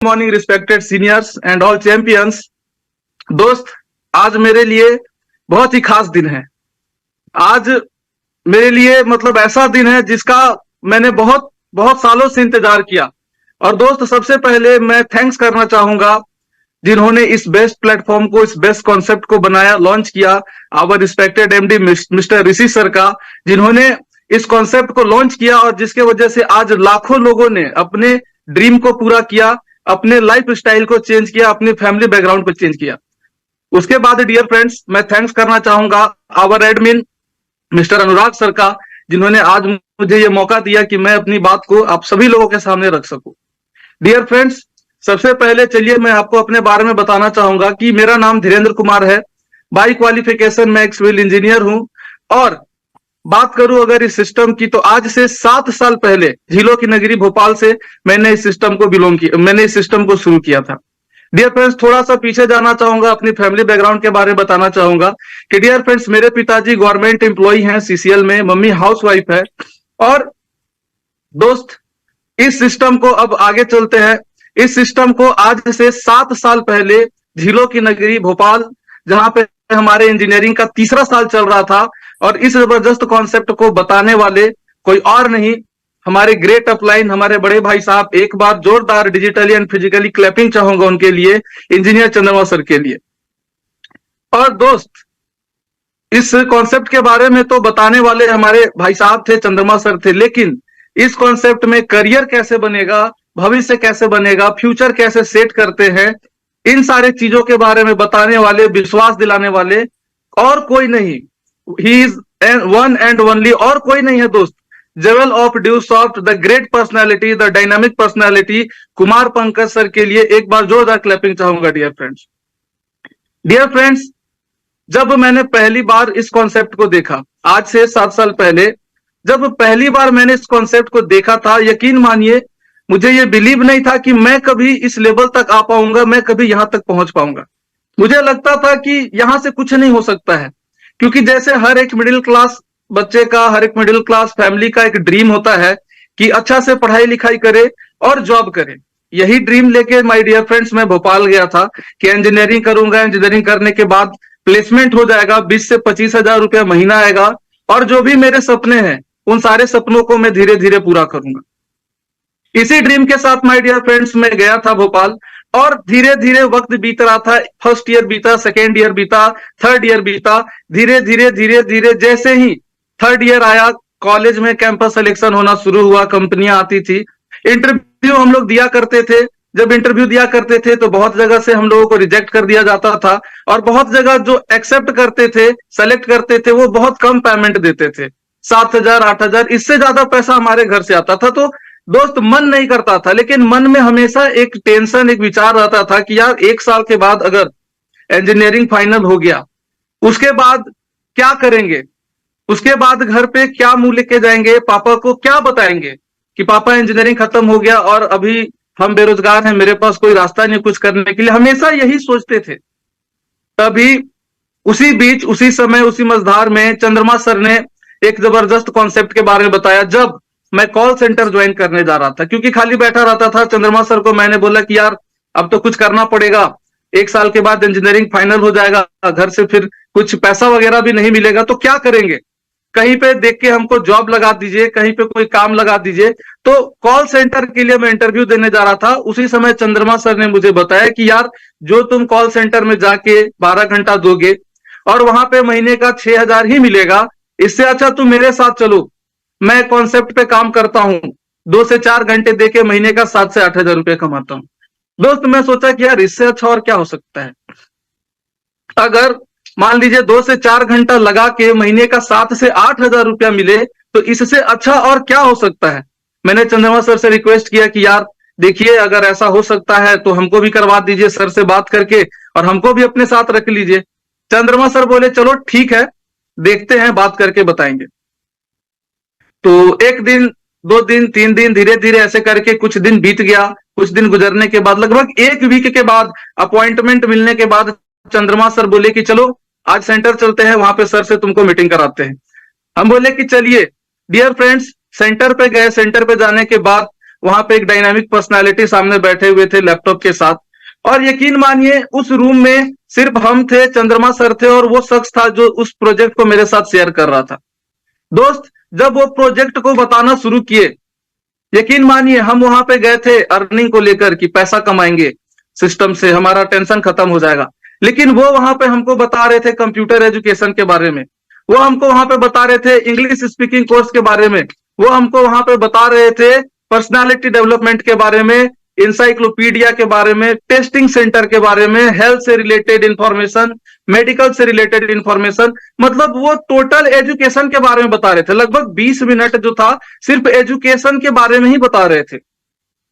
Morning respected seniors and all champions. दोस्त, आज मेरे लिए बहुत ही खास दिन है। आज मेरे लिए मतलब ऐसा दिन है जिसका मैंने बहुत बहुत सालों से इंतजार किया। और दोस्त, सबसे पहले मैं थैंक्स करना चाहूंगा जिन्होंने इस बेस्ट प्लेटफॉर्म को, इस बेस्ट कॉन्सेप्ट को बनाया, लॉन्च किया, our respected MD mister Rishi sir का, जिन्होंने इस कॉन्सेप्ट को लॉन्च किया और जिसके वजह से आज लाखों लोगों ने अपने ड्रीम को पूरा किया, अपने लाइफ स्टाइल को चेंज किया, अपनी फैमिली बैकग्राउंड को चेंज किया। उसके बाद डियर फ्रेंड्स, मैं थैंक्स करना चाहूंगा our admin mister Anurag sir का, जिन्होंने आज मुझे ये मौका दिया कि मैं अपनी बात को आप सभी लोगों के सामने रख सकूं। डियर फ्रेंड्स, सबसे पहले चलिए मैं आपको अपने बारे में बताना चाहूंगा कि मेरा नाम धीरेन्द्र कुमार है। बाई क्वालिफिकेशन मैं एक सिविल इंजीनियर हूं। और बात करूं अगर इस सिस्टम की, तो आज से 7 साल पहले झीलों की नगरी भोपाल से मैंने इस सिस्टम को शुरू किया था। डियर फ्रेंड्स, थोड़ा सा पीछे जाना चाहूंगा, अपनी फैमिली बैकग्राउंड के बारे में बताना चाहूंगा कि डियर फ्रेंड्स, मेरे पिताजी गवर्नमेंट एम्प्लॉय हैं सीसीएल में, मम्मी हाउसवाइफ है। और दोस्त, इस सिस्टम को अब आगे चलते हैं। इस सिस्टम को आज से 7 साल पहले झीलों की नगरी भोपाल, जहां पे हमारे इंजीनियरिंग का 3रा साल चल रहा था, और इस जबरदस्त कॉन्सेप्ट को बताने वाले कोई और नहीं, हमारे ग्रेट अपलाइन, हमारे बड़े भाई साहब। एक बार जोरदार डिजिटली एंड फिजिकली क्लैपिंग चाहूंगा उनके लिए, इंजीनियर चंद्रमा सर के लिए। और दोस्त, इस कॉन्सेप्ट के बारे में तो बताने वाले हमारे भाई साहब थे, चंद्रमा सर थे, लेकिन इस कॉन्सेप्ट में करियर कैसे बनेगा, भविष्य कैसे बनेगा, फ्यूचर कैसे सेट करते हैं, इन सारे चीजों के बारे में बताने वाले, विश्वास दिलाने वाले और कोई नहीं, he is one and only, और कोई नहीं है दोस्त, jewel of dew soft, the great personality, the dynamic personality, Kumar Pankaj sir के लिए एक बार जोरदार क्लैपिंग चाहूंगा। डियर फ्रेंड्स, डियर फ्रेंड्स, जब मैंने पहली बार इस कॉन्सेप्ट को देखा, आज से 7 साल पहले जब पहली बार मैंने इस कॉन्सेप्ट को देखा था, यकीन मानिए मुझे ये बिलीव नहीं था कि मैं कभी इस लेवल तक आ पाऊंगा, मैं कभी यहां तक पहुंच पाऊंगा। मुझे लगता था कि यहां से कुछ नहीं हो सकता है, क्योंकि जैसे हर एक मिडिल क्लास बच्चे का, हर एक मिडिल क्लास फैमिली का एक ड्रीम होता है कि अच्छा से पढ़ाई लिखाई करे और जॉब करे। यही ड्रीम लेके माय डियर फ्रेंड्स मैं भोपाल गया था कि इंजीनियरिंग करूंगा, इंजीनियरिंग करने के बाद प्लेसमेंट हो जाएगा, 20 से 25 हजार रुपया महीना आएगा, और जो भी मेरे सपने हैं उन सारे सपनों को मैं धीरे धीरे पूरा करूंगा। इसी ड्रीम के साथ माय डियर फ्रेंड्स मैं गया था भोपाल, और धीरे धीरे वक्त बीत रहा था। फर्स्ट ईयर बीता, सेकेंड ईयर बीता, थर्ड ईयर बीता, धीरे धीरे धीरे धीरे जैसे ही थर्ड ईयर आया, कॉलेज में कैंपस सिलेक्शन होना शुरू हुआ, कंपनियां आती थी, इंटरव्यू हम लोग दिया करते थे। जब इंटरव्यू दिया करते थे तो बहुत जगह से हम लोगों को रिजेक्ट कर दिया जाता था, और बहुत जगह जो एक्सेप्ट करते थे, सेलेक्ट करते थे, वो बहुत कम पेमेंट देते थे, 7,000 8,000, इससे ज्यादा पैसा हमारे घर से आता था। तो दोस्त, मन नहीं करता था, लेकिन मन में हमेशा एक टेंशन, एक विचार रहता था कि यार 1 साल के बाद अगर इंजीनियरिंग फाइनल हो गया, उसके बाद क्या करेंगे, उसके बाद घर पे क्या मुंह लेके जाएंगे, पापा को क्या बताएंगे कि पापा इंजीनियरिंग खत्म हो गया और अभी हम बेरोजगार हैं, मेरे पास कोई रास्ता नहीं कुछ करने के लिए। हमेशा यही सोचते थे। तभी उसी बीच, उसी समय, उसी मझधार में चंद्रमा सर ने एक जबरदस्त कॉन्सेप्ट के बारे में बताया। जब मैं कॉल सेंटर ज्वाइन करने जा रहा था, क्योंकि खाली बैठा रहता था, चंद्रमा सर को मैंने बोला कि यार अब तो कुछ करना पड़ेगा, 1 साल के बाद इंजीनियरिंग फाइनल हो जाएगा, घर से फिर कुछ पैसा वगैरह भी नहीं मिलेगा, तो क्या करेंगे, कहीं पे देख के हमको जॉब लगा दीजिए, कहीं पे कोई काम लगा दीजिए। तो कॉल सेंटर के लिए मैं इंटरव्यू देने जा रहा था। उसी समय चंद्रमा सर ने मुझे बताया कि यार जो तुम कॉल सेंटर में जाके 12 घंटा दोगे और वहां पे महीने का 6,000 ही मिलेगा, इससे अच्छा तुम मेरे साथ चलो, मैं कॉन्सेप्ट पे काम करता हूं, 2 से 4 घंटे देके महीने का 7 से 8,000 रुपये कमाता हूं। दोस्त, मैं सोचा कि यार इससे अच्छा और क्या हो सकता है। अगर मान लीजिए 2 से 4 घंटा लगा के महीने का 7 से 8,000 रुपया मिले, तो इससे अच्छा और क्या हो सकता है। मैंने चंद्रमा सर से रिक्वेस्ट किया कि यार देखिए, अगर ऐसा हो सकता है तो हमको भी करवा दीजिए सर से बात करके, और हमको भी अपने साथ रख लीजिए। चंद्रमा सर बोले चलो ठीक है, देखते हैं, बात करके बताएंगे। तो 1 दिन, 2 दिन, 3 दिन, धीरे धीरे ऐसे करके कुछ दिन बीत गया। कुछ दिन गुजरने के बाद, लगभग 1 वीक के बाद, अपॉइंटमेंट मिलने के बाद चंद्रमा सर बोले कि चलो आज सेंटर चलते हैं, वहां पे सर से तुमको मीटिंग कराते हैं। हम बोले कि चलिए। डियर फ्रेंड्स, सेंटर पे गए। सेंटर पे जाने के बाद वहां पे एक डायनामिक पर्सनालिटी सामने बैठे हुए थे लैपटॉप के साथ, और यकीन मानिए उस रूम में सिर्फ हम थे, चंद्रमा सर थे और वो शख्स था जो उस प्रोजेक्ट को मेरे साथ शेयर कर रहा था। दोस्त, जब वो प्रोजेक्ट को बताना शुरू किए, यकीन मानिए हम वहां पे गए थे अर्निंग को लेकर कि पैसा कमाएंगे सिस्टम से, हमारा टेंशन खत्म हो जाएगा, लेकिन वो वहां पे हमको बता रहे थे कंप्यूटर एजुकेशन के बारे में, वो हमको वहां पे बता रहे थे इंग्लिश स्पीकिंग कोर्स के बारे में, वो हमको वहां पे बता रहे थे पर्सनालिटी डेवलपमेंट के बारे में, इंसाइक्लोपीडिया के बारे में, टेस्टिंग सेंटर के बारे में, हेल्थ से रिलेटेड इंफॉर्मेशन, मेडिकल से रिलेटेड इंफॉर्मेशन, मतलब वो टोटल एजुकेशन के बारे में बता रहे थे। लगभग 20 मिनट जो था सिर्फ एजुकेशन के बारे में ही बता रहे थे।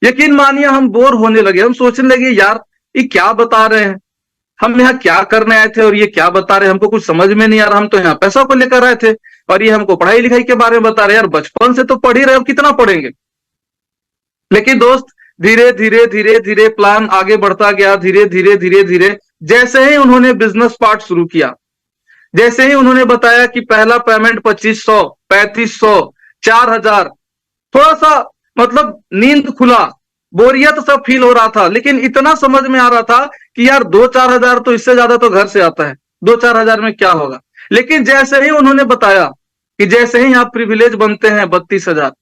यकीन मानिए हम बोर होने लगे, हम सोचने लगे यार ये क्या बता रहे हैं, हम यहाँ क्या करने आए थे और ये क्या बता रहे हैं, हमको कुछ समझ में नहीं आ रहा, हम तो यहाँ पैसा को लेकर आए थे और ये हमको पढ़ाई लिखाई के बारे में बता रहे हैं, यार बचपन से तो पढ़ ही रहे, अब कितना पढ़ेंगे। लेकिन दोस्त धीरे धीरे धीरे धीरे प्लान आगे बढ़ता गया, धीरे धीरे धीरे धीरे जैसे ही उन्होंने बिजनेस पार्ट शुरू किया, जैसे ही उन्होंने बताया कि पहला पेमेंट 2500, 3500, 4000, थोड़ा सा मतलब नींद खुला, बोरियत सब फील हो रहा था, लेकिन इतना समझ में आ रहा था कि यार 2-4 हजार तो इससे ज्यादा तो घर से आता है, 2-4 हजार में क्या होगा। लेकिन जैसे ही उन्होंने बताया कि जैसे ही आप प्रिविलेज बनते हैं 32,000,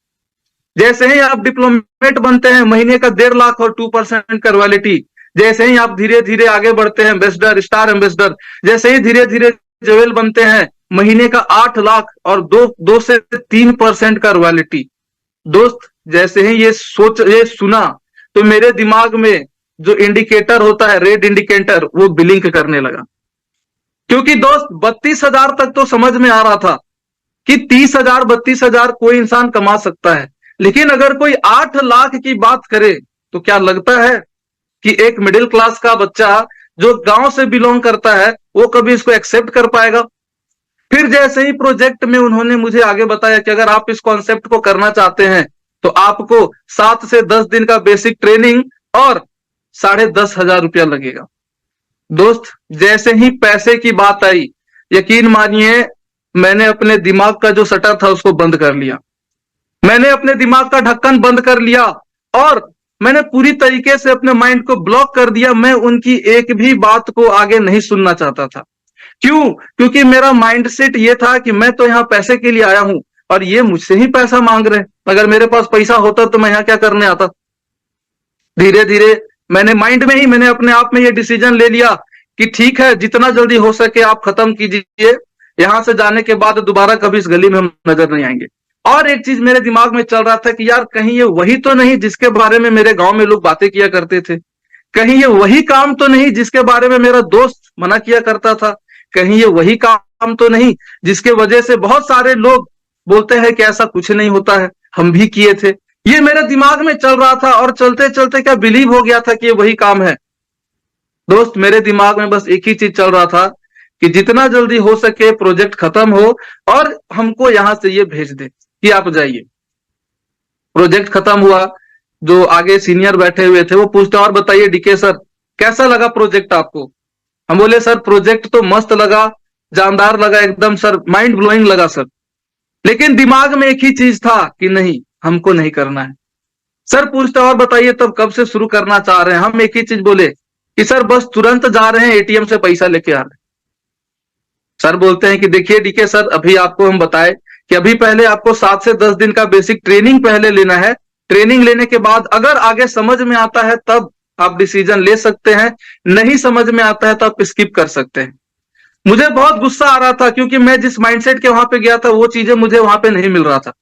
जैसे ही आप डिप्लोमेट बनते हैं महीने का 1.5 लाख और 2% का रॉयल्टी, जैसे ही आप धीरे धीरे आगे बढ़ते हैं एम्बेसडर, स्टार एम्बेसडर, जैसे ही धीरे धीरे ज्वेल बनते हैं महीने का 8 लाख और 2 से 3% का रॉयल्टी। दोस्त जैसे ही ये सुना तो मेरे दिमाग में जो इंडिकेटर होता है, रेड इंडिकेटर, वो ब्लिंक करने लगा। क्योंकि दोस्त 32,000 तक तो समझ में आ रहा था कि 30,000, 32,000 कोई इंसान कमा सकता है, लेकिन अगर कोई 8 लाख की बात करे तो क्या लगता है कि एक मिडिल क्लास का बच्चा जो गांव से बिलोंग करता है वो कभी इसको एक्सेप्ट कर पाएगा। फिर जैसे ही प्रोजेक्ट में उन्होंने मुझे आगे बताया कि अगर आप इस कॉन्सेप्ट को करना चाहते हैं तो आपको 7 से 10 दिन का बेसिक ट्रेनिंग और 10,500 रुपया लगेगा। दोस्त जैसे ही पैसे की बात आई, यकीन मानिए मैंने अपने दिमाग का जो शटर था उसको बंद कर लिया, मैंने अपने दिमाग का ढक्कन बंद कर लिया और मैंने पूरी तरीके से अपने माइंड को ब्लॉक कर दिया। मैं उनकी एक भी बात को आगे नहीं सुनना चाहता था। क्यों? क्योंकि मेरा माइंडसेट ये था कि मैं तो यहाँ पैसे के लिए आया हूं और ये मुझसे ही पैसा मांग रहे हैं, अगर मेरे पास पैसा होता तो मैं यहाँ क्या करने आता। धीरे धीरे मैंने माइंड में ही मैंने अपने आप में ये डिसीजन ले लिया कि ठीक है जितना जल्दी हो सके आप खत्म कीजिए, यहां से जाने के बाद दोबारा कभी इस गली में हम नजर नहीं आएंगे। और एक चीज मेरे दिमाग में चल रहा था कि यार कहीं ये वही तो नहीं जिसके बारे में मेरे गांव में लोग बातें किया करते थे, कहीं ये वही काम तो नहीं जिसके बारे में मेरा दोस्त मना किया करता था, कहीं ये वही काम तो नहीं जिसके वजह से बहुत सारे लोग बोलते हैं कि ऐसा कुछ नहीं होता है, हम भी किए थे। ये मेरे दिमाग में चल रहा था और चलते चलते क्या बिलीव हो गया था कि ये वही काम है। दोस्त मेरे दिमाग में बस एक ही चीज चल रहा था कि जितना जल्दी हो सके प्रोजेक्ट खत्म हो और हमको यहां से ये भेज दे कि आप जाइए। प्रोजेक्ट खत्म हुआ, जो आगे सीनियर बैठे हुए थे वो पूछते और बताइए डीके सर कैसा लगा प्रोजेक्ट आपको। हम बोले सर प्रोजेक्ट तो मस्त लगा, जानदार लगा, एकदम सर माइंड ब्लोइंग लगा सर, लेकिन दिमाग में एक ही चीज था कि नहीं हमको नहीं करना है। सर पूछते और बताइए तब कब से शुरू करना चाह रहे हैं। हम एक ही चीज बोले कि सर बस तुरंत जा रहे हैं एटीएम से पैसा लेके आ रहे हैं। सर बोलते हैं कि देखिए डीके सर अभी आपको हम बताए कि अभी पहले आपको 7 से 10 दिन का बेसिक ट्रेनिंग पहले लेना है, ट्रेनिंग लेने के बाद अगर आगे समझ में आता है तब आप डिसीजन ले सकते हैं, नहीं समझ में आता है तो आप स्किप कर सकते हैं। मुझे बहुत गुस्सा आ रहा था क्योंकि मैं जिस माइंडसेट के वहां पे गया था वो चीजें मुझे वहां पे नहीं मिल रहा था।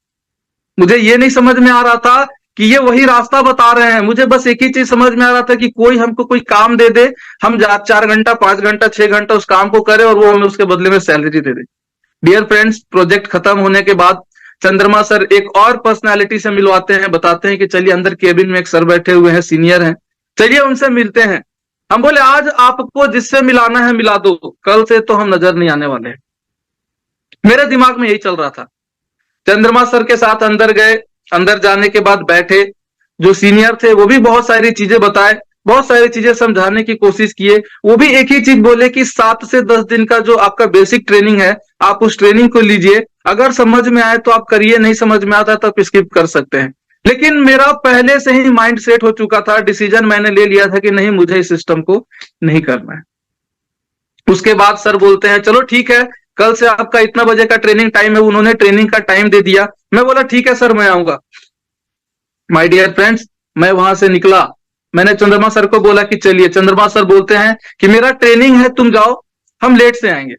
मुझे ये नहीं समझ में आ रहा था कि ये वही रास्ता बता रहे हैं। मुझे बस एक ही चीज समझ में आ रहा था कि कोई हमको कोई काम दे दे, हम 4 घंटा 5 घंटा 6 घंटा उस काम को करें और वो हमें उसके बदले में सैलरी दे दे। डियर फ्रेंड्स प्रोजेक्ट खत्म होने के बाद चंद्रमा सर एक और पर्सनालिटी से मिलवाते हैं, बताते हैं कि चलिए अंदर केबिन में एक सर बैठे हुए हैं, सीनियर हैं, चलिए उनसे मिलते हैं। हम बोले आज आपको जिससे मिलाना है मिला दो, कल से तो हम नजर नहीं आने वाले हैं। मेरे दिमाग में यही चल रहा था। चंद्रमा सर के साथ अंदर गए, अंदर जाने के बाद बैठे, जो सीनियर थे वो भी बहुत सारी चीजें बताए, बहुत सारी चीजें समझाने की कोशिश किए। वो भी एक ही चीज बोले कि 7 से 10 दिन का जो आपका बेसिक ट्रेनिंग है आप उस ट्रेनिंग को लीजिए, अगर समझ में आए तो आप करिए, नहीं समझ में आता तो आप स्किप कर सकते हैं। लेकिन मेरा पहले से ही माइंड सेट हो चुका था, डिसीजन मैंने ले लिया था कि नहीं, मुझे इस सिस्टम को नहीं करना है। उसके बाद सर बोलते हैं चलो ठीक है, कल से आपका इतना बजे का ट्रेनिंग टाइम है। उन्होंने ट्रेनिंग का टाइम दे दिया। मैं बोला ठीक है सर, मैं आऊंगा। माय डियर फ्रेंड्स, मैं वहां से निकला। मैंने चंद्रमा सर को बोला कि चलिए। चंद्रमा सर बोलते हैं कि मेरा ट्रेनिंग है, तुम जाओ, हम लेट से आएंगे।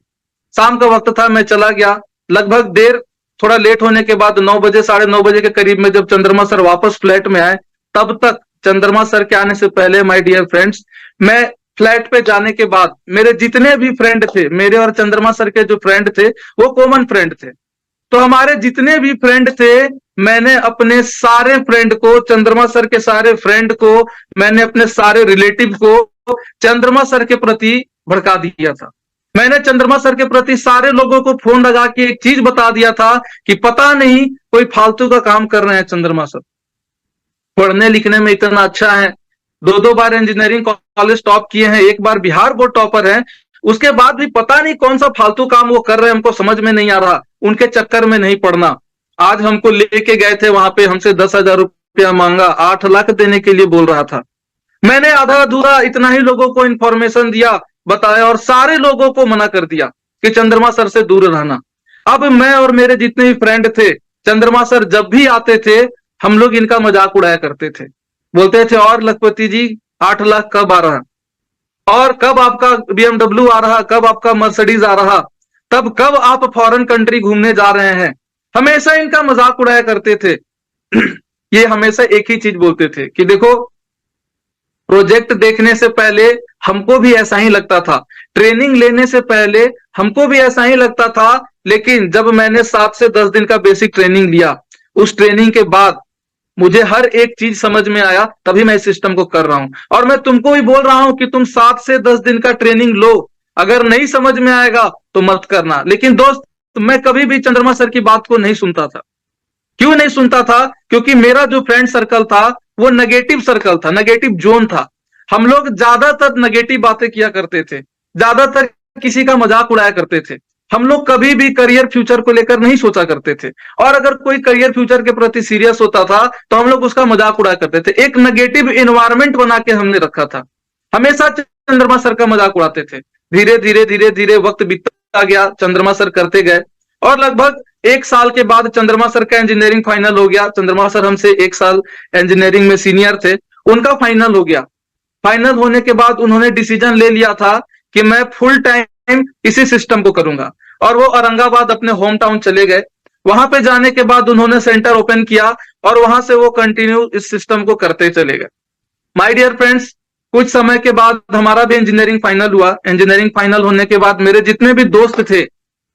शाम का वक्त था, मैं चला गया। लगभग देर थोड़ा लेट होने के बाद 9 बजे, 9:30 के करीब में जब चंद्रमा सर वापस फ्लैट में आए, तब तक चंद्रमा सर के आने से पहले माय डियर फ्रेंड्स, मैं फ्लैट पे जाने के बाद मेरे जितने भी फ्रेंड थे, मेरे और चंद्रमा सर के जो फ्रेंड थे वो कॉमन फ्रेंड थे। तो हमारे जितने भी फ्रेंड थे, मैंने अपने सारे फ्रेंड को, चंद्रमा सर के सारे फ्रेंड को, मैंने अपने सारे रिलेटिव को चंद्रमा सर के प्रति भड़का दिया था। मैंने चंद्रमा सर के प्रति सारे लोगों को फोन लगा के एक चीज बता दिया था कि पता नहीं कोई फालतू का काम कर रहे हैं चंद्रमा सर। पढ़ने लिखने में इतना अच्छा है, 2 बार इंजीनियरिंग कॉलेज टॉप किए हैं, 1 बार बिहार बोर्ड टॉपर है। उसके बाद भी पता नहीं कौन सा फालतू काम वो कर रहे हैं, हमको समझ में नहीं आ रहा। उनके चक्कर में नहीं पड़ना। आज हमको लेके गए थे वहां पे, हमसे 10,000 रुपया मांगा, 8 लाख देने के लिए बोल रहा था। मैंने आधा अधूरा इतना ही लोगों को इंफॉर्मेशन दिया, बताया, और सारे लोगों को मना कर दिया कि चंद्रमा सर से दूर रहना। अब मैं और मेरे जितने भी फ्रेंड थे, चंद्रमा सर जब भी आते थे, हम लोग इनका मजाक उड़ाया करते थे। बोलते थे और लखपति जी 8 लाख कब आ रहा, और कब आपका BMW आ रहा, कब आपका मर्सिडीज आ रहा, तब कब आप फॉरेन कंट्री घूमने जा रहे हैं। हमेशा इनका मजाक उड़ाया करते थे। ये हमेशा एक ही चीज बोलते थे कि देखो, प्रोजेक्ट देखने से पहले हमको भी ऐसा ही लगता था, ट्रेनिंग लेने से पहले हमको भी ऐसा ही लगता था, लेकिन जब मैंने 7 से 10 दिन का बेसिक ट्रेनिंग लिया, उस ट्रेनिंग के बाद मुझे हर एक चीज समझ में आया, तभी मैं इस सिस्टम को कर रहा हूं। और मैं तुमको भी बोल रहा हूं कि तुम 7 से 10 दिन का ट्रेनिंग लो, अगर नहीं समझ में आएगा तो मत करना। लेकिन दोस्त, मैं कभी भी चंद्रमा सर की बात को नहीं सुनता था। क्यों नहीं सुनता था? क्योंकि मेरा जो फ्रेंड सर्कल था वो नेगेटिव सर्कल था, नेगेटिव जोन था। हम लोग ज्यादातर नेगेटिव बातें किया करते थे, ज्यादातर किसी का मजाक उड़ाया करते थे। हम लोग कभी भी करियर फ्यूचर को लेकर नहीं सोचा करते थे, और अगर कोई करियर फ्यूचर के प्रति सीरियस होता था तो हम लोग उसका मजाक उड़ाया करते थे। एक नेगेटिव एनवायरमेंट बना के हमने रखा था, हमेशा चंद्रमा सर का मजाक उड़ाते थे। धीरे धीरे धीरे धीरे वक्त बीतता गया, चंद्रमा सर करते गए, और लगभग 1 साल के बाद चंद्रमा सर का इंजीनियरिंग फाइनल हो गया। चंद्रमा सर हमसे 1 साल इंजीनियरिंग में सीनियर थे, उनका फाइनल हो गया। फाइनल होने के बाद उन्होंने डिसीजन ले लिया था कि मैं फुल टाइम इसी सिस्टम को करूंगा, और वो औरंगाबाद अपने होम टाउन चले गए। वहां पे जाने के बाद उन्होंने सेंटर ओपन किया, और वहां से वो कंटिन्यू इस सिस्टम को करते चले गए। माय डियर फ्रेंड्स, कुछ समय के बाद हमारा भी इंजीनियरिंग फाइनल हुआ। इंजीनियरिंग फाइनल होने के बाद मेरे जितने भी दोस्त थे,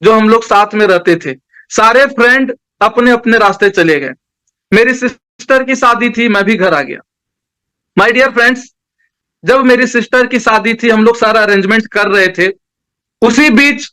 जो हम लोग साथ में रहते थे, सारे फ्रेंड अपने अपने रास्ते चले गए। मेरी सिस्टर की शादी थी, मैं भी घर आ गया। माय डियर फ्रेंड्स, जब मेरी सिस्टर की शादी थी, हम लोग सारा अरेंजमेंट कर रहे थे, उसी बीच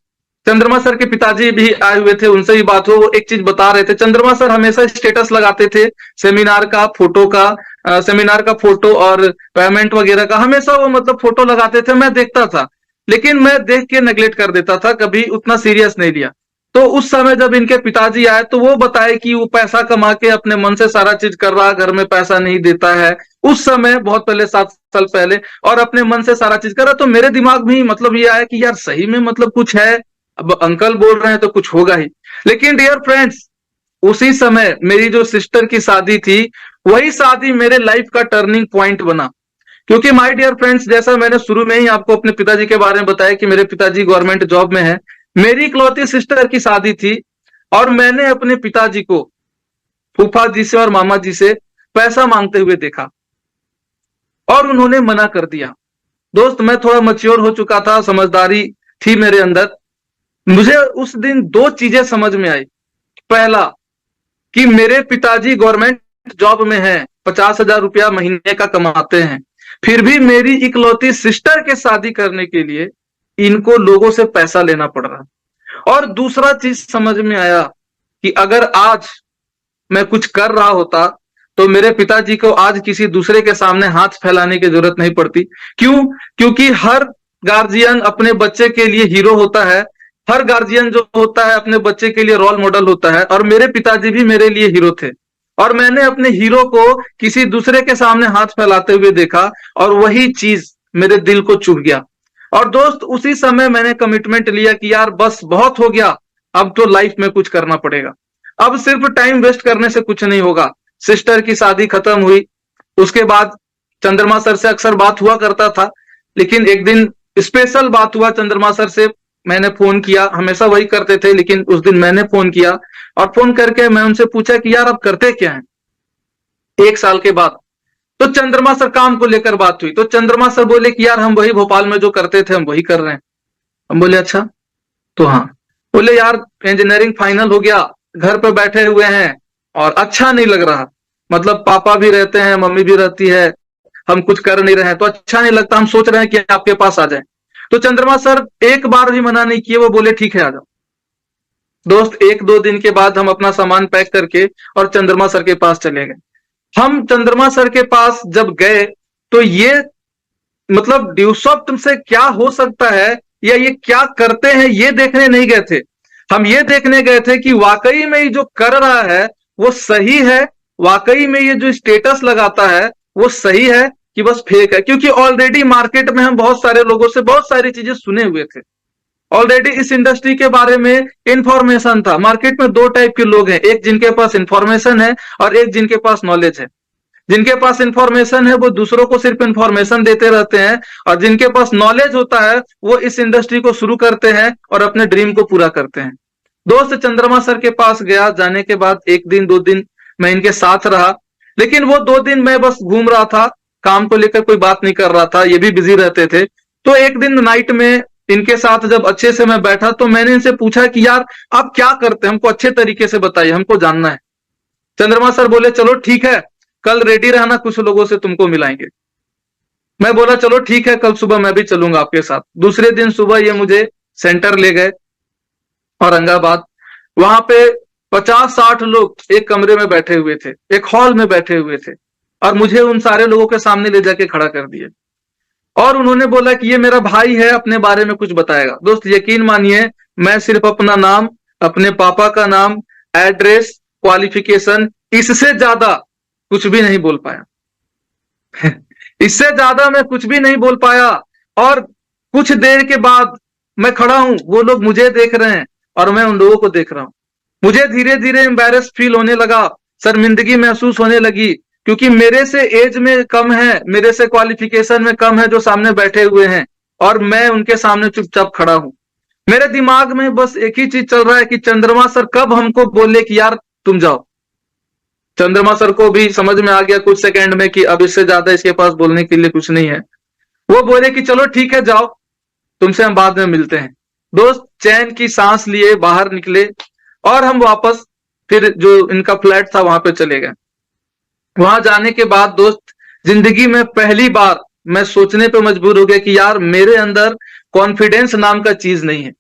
चंद्रमा सर के पिताजी भी आए हुए थे। उनसे ही बात हो, वो एक चीज बता रहे थे। चंद्रमा सर हमेशा स्टेटस लगाते थे सेमिनार का फोटो का, सेमिनार का फोटो और पेमेंट वगैरह का, हमेशा वो मतलब फोटो लगाते थे। मैं देखता था, लेकिन मैं देख के नेग्लेक्ट कर देता था, कभी उतना सीरियस नहीं लिया। तो उस समय जब इनके पिताजी आए तो वो बताए कि वो पैसा कमा के अपने मन से सारा चीज कर रहा, घर में पैसा नहीं देता है। उस समय बहुत पहले, 7 साल पहले, और अपने मन से सारा चीज कर रहा। तो मेरे दिमाग में ही मतलब ये आया कि यार सही में मतलब कुछ है, अब अंकल बोल रहे हैं तो कुछ होगा ही। लेकिन डियर फ्रेंड्स, उसी समय मेरी जो सिस्टर की शादी थी, वही शादी मेरे लाइफ का टर्निंग पॉइंट बना। क्योंकि माय डियर फ्रेंड्स, जैसा मैंने शुरू में ही आपको अपने पिताजी के बारे में बताया कि मेरे पिताजी गवर्नमेंट जॉब में है, मेरी इकलौती सिस्टर की शादी थी, और मैंने अपने पिताजी को फूफा जी से और मामा जी से पैसा मांगते हुए देखा, और उन्होंने मना कर दिया। दोस्त, मैं थोड़ा मैच्योर हो चुका था, समझदारी थी मेरे अंदर। मुझे उस दिन 2 चीजें समझ में आई। पहला, कि मेरे पिताजी गवर्नमेंट जॉब में हैं, 50,000 रुपया महीने का कमाते हैं, फिर भी मेरी इकलौती सिस्टर के शादी करने के लिए इनको लोगों से पैसा लेना पड़ रहा। और दूसरा चीज समझ में आया कि अगर आज मैं कुछ कर रहा होता तो मेरे पिताजी को आज किसी दूसरे के सामने हाथ फैलाने की जरूरत नहीं पड़ती। क्यों? क्योंकि हर गार्जियन अपने बच्चे के लिए हीरो होता है, हर गार्जियन जो होता है अपने बच्चे के लिए रोल मॉडल होता है, और मेरे पिताजी भी मेरे लिए हीरो थे। और मैंने अपने हीरो को किसी दूसरे के सामने हाथ फैलाते हुए देखा और वही चीज मेरे दिल को चुभ गया। और दोस्त उसी समय मैंने कमिटमेंट लिया कि यार बस बहुत हो गया, अब तो लाइफ में कुछ करना पड़ेगा। अब सिर्फ टाइम वेस्ट करने से कुछ नहीं होगा। सिस्टर की शादी खत्म हुई, उसके बाद चंद्रमा सर से अक्सर बात हुआ करता था, लेकिन एक दिन स्पेशल बात हुआ चंद्रमा सर से। मैंने फोन किया, हमेशा वही करते थे, लेकिन उस दिन मैंने फोन किया और फोन करके मैं उनसे पूछा कि यार आप करते क्या हैं 1 साल के बाद। तो चंद्रमा सर काम को लेकर बात हुई, तो चंद्रमा सर बोले कि यार हम वही भोपाल में जो करते थे हम वही कर रहे हैं। हम बोले अच्छा, तो हाँ। बोले यार इंजीनियरिंग फाइनल हो गया, घर पे बैठे हुए हैं और अच्छा नहीं लग रहा, मतलब पापा भी रहते हैं, मम्मी भी रहती है, हम कुछ कर नहीं रहे हैं तो अच्छा नहीं लगता, हम सोच रहे हैं कि आपके पास आ जाए। तो चंद्रमा सर एक बार भी मना नहीं किए, वो बोले ठीक है आ जाओ। दोस्त 1-2 दिन के बाद हम अपना सामान पैक करके और चंद्रमा सर के पास चले गए। हम चंद्रमा सर के पास जब गए तो ये मतलब ड्यूसॉफ्ट से क्या हो सकता है या ये क्या करते हैं ये देखने नहीं गए थे। हम ये देखने गए थे कि वाकई में ये जो कर रहा है वो सही है, वाकई में ये जो स्टेटस लगाता है वो सही है कि बस फेक है। क्योंकि ऑलरेडी मार्केट में हम बहुत सारे लोगों से बहुत सारी चीजें सुने हुए थे, ऑलरेडी इस इंडस्ट्री के बारे में इंफॉर्मेशन था। मार्केट में 2 टाइप के लोग हैं, एक जिनके पास इंफॉर्मेशन है और एक जिनके पास नॉलेज है। जिनके पास इंफॉर्मेशन है वो दूसरों को सिर्फ इंफॉर्मेशन देते रहते हैं, और जिनके पास नॉलेज होता है वो इस इंडस्ट्री को शुरू करते हैं और अपने ड्रीम को पूरा करते हैं। दोस्त चंद्रमा सर के पास गया, जाने के बाद 1 दिन 2 दिन मैं इनके साथ रहा, लेकिन वो 2 दिन मैं बस घूम रहा था, काम को लेकर कोई बात नहीं कर रहा था, ये भी बिजी रहते थे। तो एक दिन नाइट में इनके साथ जब अच्छे से मैं बैठा तो मैंने इनसे पूछा कि यार आप क्या करते हैं, हमको अच्छे तरीके से बताइए, हमको जानना है। चंद्रमा सर बोले चलो ठीक है, कल रेडी रहना, कुछ लोगों से तुमको मिलाएंगे। मैं बोला चलो ठीक है, कल सुबह मैं भी चलूंगा आपके साथ। दूसरे दिन सुबह ये मुझे सेंटर ले गए औरंगाबाद। वहां पे 50-60 लोग एक कमरे में बैठे हुए थे, एक हॉल में बैठे हुए थे, और मुझे उन सारे लोगों के सामने ले जाके खड़ा कर दिए और उन्होंने बोला कि ये मेरा भाई है, अपने बारे में कुछ बताएगा। दोस्त यकीन मानिए मैं सिर्फ अपना नाम, अपने पापा का नाम, एड्रेस, क्वालिफिकेशन, इससे ज्यादा कुछ भी नहीं बोल पाया। इससे ज्यादा मैं कुछ भी नहीं बोल पाया। और कुछ देर के बाद मैं खड़ा हूं, वो लोग मुझे देख रहे हैं और मैं उन लोगों को देख रहा हूं। मुझे धीरे धीरे एम्बैरेस फील होने लगा, शर्मिंदगी महसूस होने लगी, क्योंकि मेरे से एज में कम है, मेरे से क्वालिफिकेशन में कम है जो सामने बैठे हुए हैं, और मैं उनके सामने चुपचाप खड़ा हूं। मेरे दिमाग में बस एक ही चीज चल रहा है कि चंद्रमा सर कब हमको बोले कि यार तुम जाओ। चंद्रमा सर को भी समझ में आ गया कुछ सेकंड में कि अब इससे ज्यादा इसके पास बोलने के लिए कुछ नहीं है। वो बोले कि चलो ठीक है जाओ, तुमसे हम बाद में मिलते हैं। दोस्त चैन की सांस लिए बाहर निकले और हम वापस फिर जो इनका फ्लैट था वहां पे चले गए। वहां जाने के बाद दोस्त जिंदगी में पहली बार मैं सोचने पे मजबूर हो गया कि यार मेरे अंदर कॉन्फिडेंस नाम का चीज नहीं है।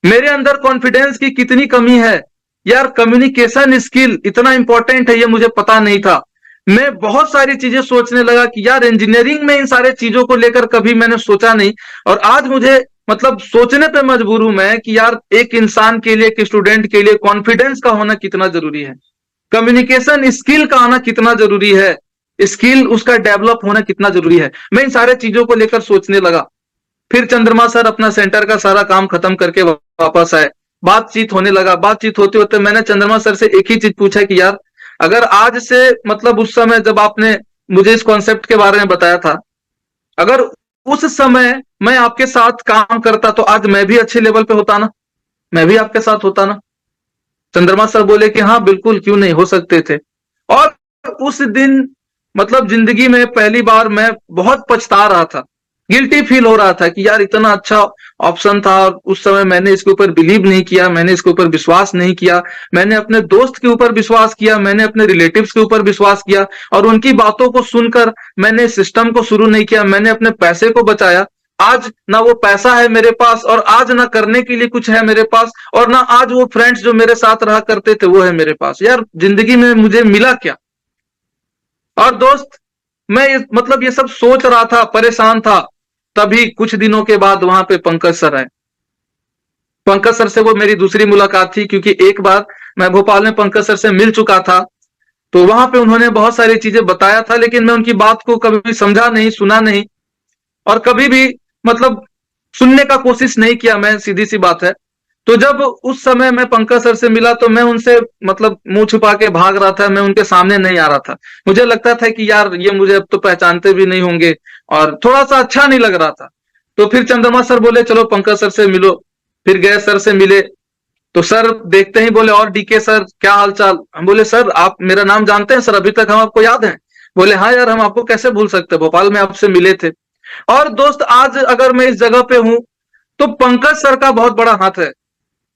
मेरे अंदर कॉन्फिडेंस की कितनी कमी है यार, कम्युनिकेशन स्किल इतना इंपॉर्टेंट है ये मुझे पता नहीं था। मैं बहुत सारी चीजें सोचने लगा कि यार इंजीनियरिंग में इन सारे चीजों को लेकर कभी मैंने सोचा नहीं, और आज मुझे मतलब सोचने पे मजबूर हूं मैं कि यार एक इंसान के लिए, एक स्टूडेंट के लिए कॉन्फिडेंस का होना कितना जरूरी है, कम्युनिकेशन स्किल का आना कितना जरूरी है, स्किल उसका डेवलप होना कितना जरूरी है। मैं इन सारे चीजों को लेकर सोचने लगा। फिर चंद्रमा सर अपना सेंटर का सारा काम खत्म करके वापस आए, बातचीत होने लगा। बातचीत होते होते मैंने चंद्रमा सर से एक ही चीज पूछा कि यार अगर आज से मतलब उस समय जब आपने मुझे इस कॉन्सेप्ट के बारे में बताया था, अगर उस समय मैं आपके साथ काम करता तो आज मैं भी अच्छे लेवल पे होता ना, मैं भी आपके साथ होता ना। चंद्रमा सर बोले कि हाँ बिल्कुल, क्यों नहीं, हो सकते थे। और उस दिन मतलब जिंदगी में पहली बार मैं बहुत पछता रहा था, गिल्टी फील हो रहा था कि यार इतना अच्छा ऑप्शन था और उस समय मैंने इसके ऊपर बिलीव नहीं किया, मैंने इसके ऊपर विश्वास नहीं किया, मैंने अपने दोस्त के ऊपर विश्वास किया, मैंने अपने रिलेटिव्स के ऊपर विश्वास किया, और उनकी बातों को सुनकर मैंने सिस्टम को शुरू नहीं किया, मैंने अपने पैसे को बचाया। आज ना वो पैसा है मेरे पास, और आज ना करने के लिए कुछ है मेरे पास, और ना आज वो फ्रेंड्स जो मेरे साथ रहा करते थे वो है मेरे पास। यार जिंदगी में मुझे मिला क्या? और दोस्त मैं मतलब ये सब सोच रहा था, परेशान था, तभी कुछ दिनों के बाद वहां पे पंकज सर आए। पंकज सर से वो मेरी दूसरी मुलाकात थी, क्योंकि एक बार मैं भोपाल में पंकज सर से मिल चुका था। तो वहां पे उन्होंने बहुत सारी चीजें बताया था, लेकिन मैं उनकी बात को कभी समझा नहीं, सुना नहीं, और कभी भी मतलब सुनने का कोशिश नहीं किया मैं, सीधी सी बात है। तो जब उस समय मैं पंकज सर से मिला तो मैं उनसे मतलब मुंह छुपा के भाग रहा था, मैं उनके सामने नहीं आ रहा था। मुझे लगता था कि यार ये मुझे अब तो पहचानते भी नहीं होंगे, और थोड़ा सा अच्छा नहीं लग रहा था। तो फिर चंद्रमा सर बोले चलो पंकज सर से मिलो। फिर गए, सर से मिले। तो सर देखते ही बोले और डीके सर क्या हालचाल। हम बोले सर आप मेरा नाम जानते हैं सर, अभी तक हम आपको याद हैं। बोले हाँ यार हम आपको कैसे भूल सकते, भोपाल में आपसे मिले थे। और दोस्त आज अगर मैं इस जगह पे हूं तो पंकज सर का बहुत बड़ा हाथ है।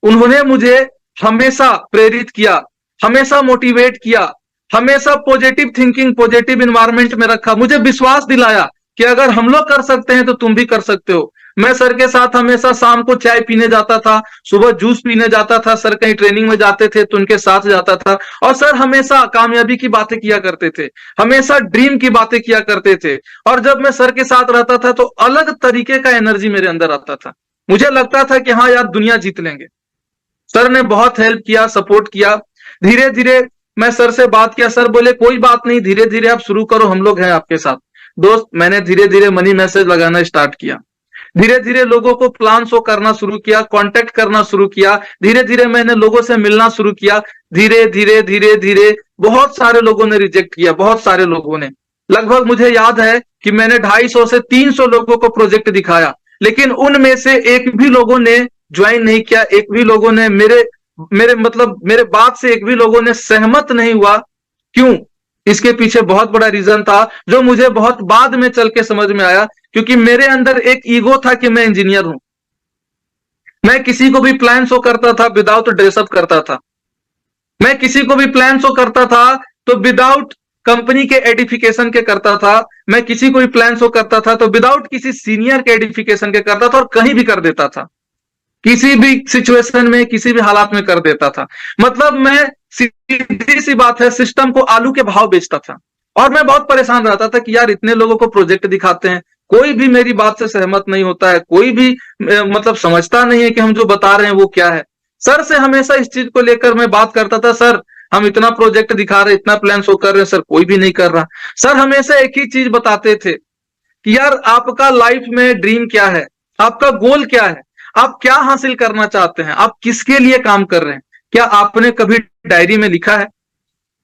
उन्होंने मुझे हमेशा प्रेरित किया, हमेशा मोटिवेट किया, हमेशा पॉजिटिव थिंकिंग, पॉजिटिव इन्वायरमेंट में रखा, मुझे विश्वास दिलाया कि अगर हम लोग कर सकते हैं तो तुम भी कर सकते हो। मैं सर के साथ हमेशा शाम को चाय पीने जाता था, सुबह जूस पीने जाता था, सर कहीं ट्रेनिंग में जाते थे तो उनके साथ जाता था। और सर हमेशा कामयाबी की बातें किया करते थे, हमेशा ड्रीम की बातें किया करते थे। और जब मैं सर के साथ रहता था तो अलग तरीके का एनर्जी मेरे अंदर आता था, मुझे लगता था कि हाँ यार दुनिया जीत लेंगे। सर ने बहुत हेल्प किया, सपोर्ट किया। धीरे धीरे मैं सर से बात किया, सर बोले कोई बात नहीं, धीरे धीरे आप शुरू करो, हम लोग हैं आपके साथ। दोस्त मैंने धीरे धीरे मनी मैसेज लगाना स्टार्ट किया, धीरे धीरे लोगों को प्लान शो करना शुरू किया, कांटेक्ट करना शुरू किया, धीरे धीरे मैंने लोगों से मिलना शुरू किया। धीरे धीरे धीरे धीरे बहुत सारे लोगों ने रिजेक्ट किया, बहुत सारे लोगों ने। लगभग मुझे याद है कि मैंने 250 से 300 लोगों को प्रोजेक्ट दिखाया, लेकिन उनमें से एक भी लोगों ने ज्वाइन नहीं किया, एक भी लोगों ने मेरे मेरे मतलब मेरे बात से एक भी लोगों ने सहमत नहीं हुआ। क्यों? इसके पीछे बहुत बड़ा रीजन था जो मुझे बहुत बाद में चल के समझ में आया। क्योंकि मेरे अंदर एक ईगो था कि मैं इंजीनियर हूं। मैं किसी को भी प्लान शो करता था विदाउट ड्रेसअप करता था, मैं किसी को भी प्लान शो करता था तो विदाउट कंपनी के एडिफिकेशन के करता था, मैं किसी को भी प्लान शो करता था तो विदाउट किसी सीनियर के एडिफिकेशन के करता था, और कहीं भी कर देता था, किसी भी सिचुएशन में, किसी भी हालात में कर देता था। मतलब मैं, सीधी सी बात है, सिस्टम को आलू के भाव बेचता था। और मैं बहुत परेशान रहता था कि यार इतने लोगों को प्रोजेक्ट दिखाते हैं, कोई भी मेरी बात से सहमत नहीं होता है, कोई भी मतलब समझता नहीं है कि हम जो बता रहे हैं वो क्या है। सर से हमेशा इस चीज को लेकर मैं बात करता था, सर हम इतना प्रोजेक्ट दिखा रहे, इतना प्लान शो कर रहे हैं, सर कोई भी नहीं कर रहा। सर हमेशा एक ही चीज बताते थे कि यार आपका लाइफ में ड्रीम क्या है, आपका गोल क्या है, आप क्या हासिल करना चाहते हैं, आप किसके लिए काम कर रहे हैं, क्या आपने कभी डायरी में लिखा है?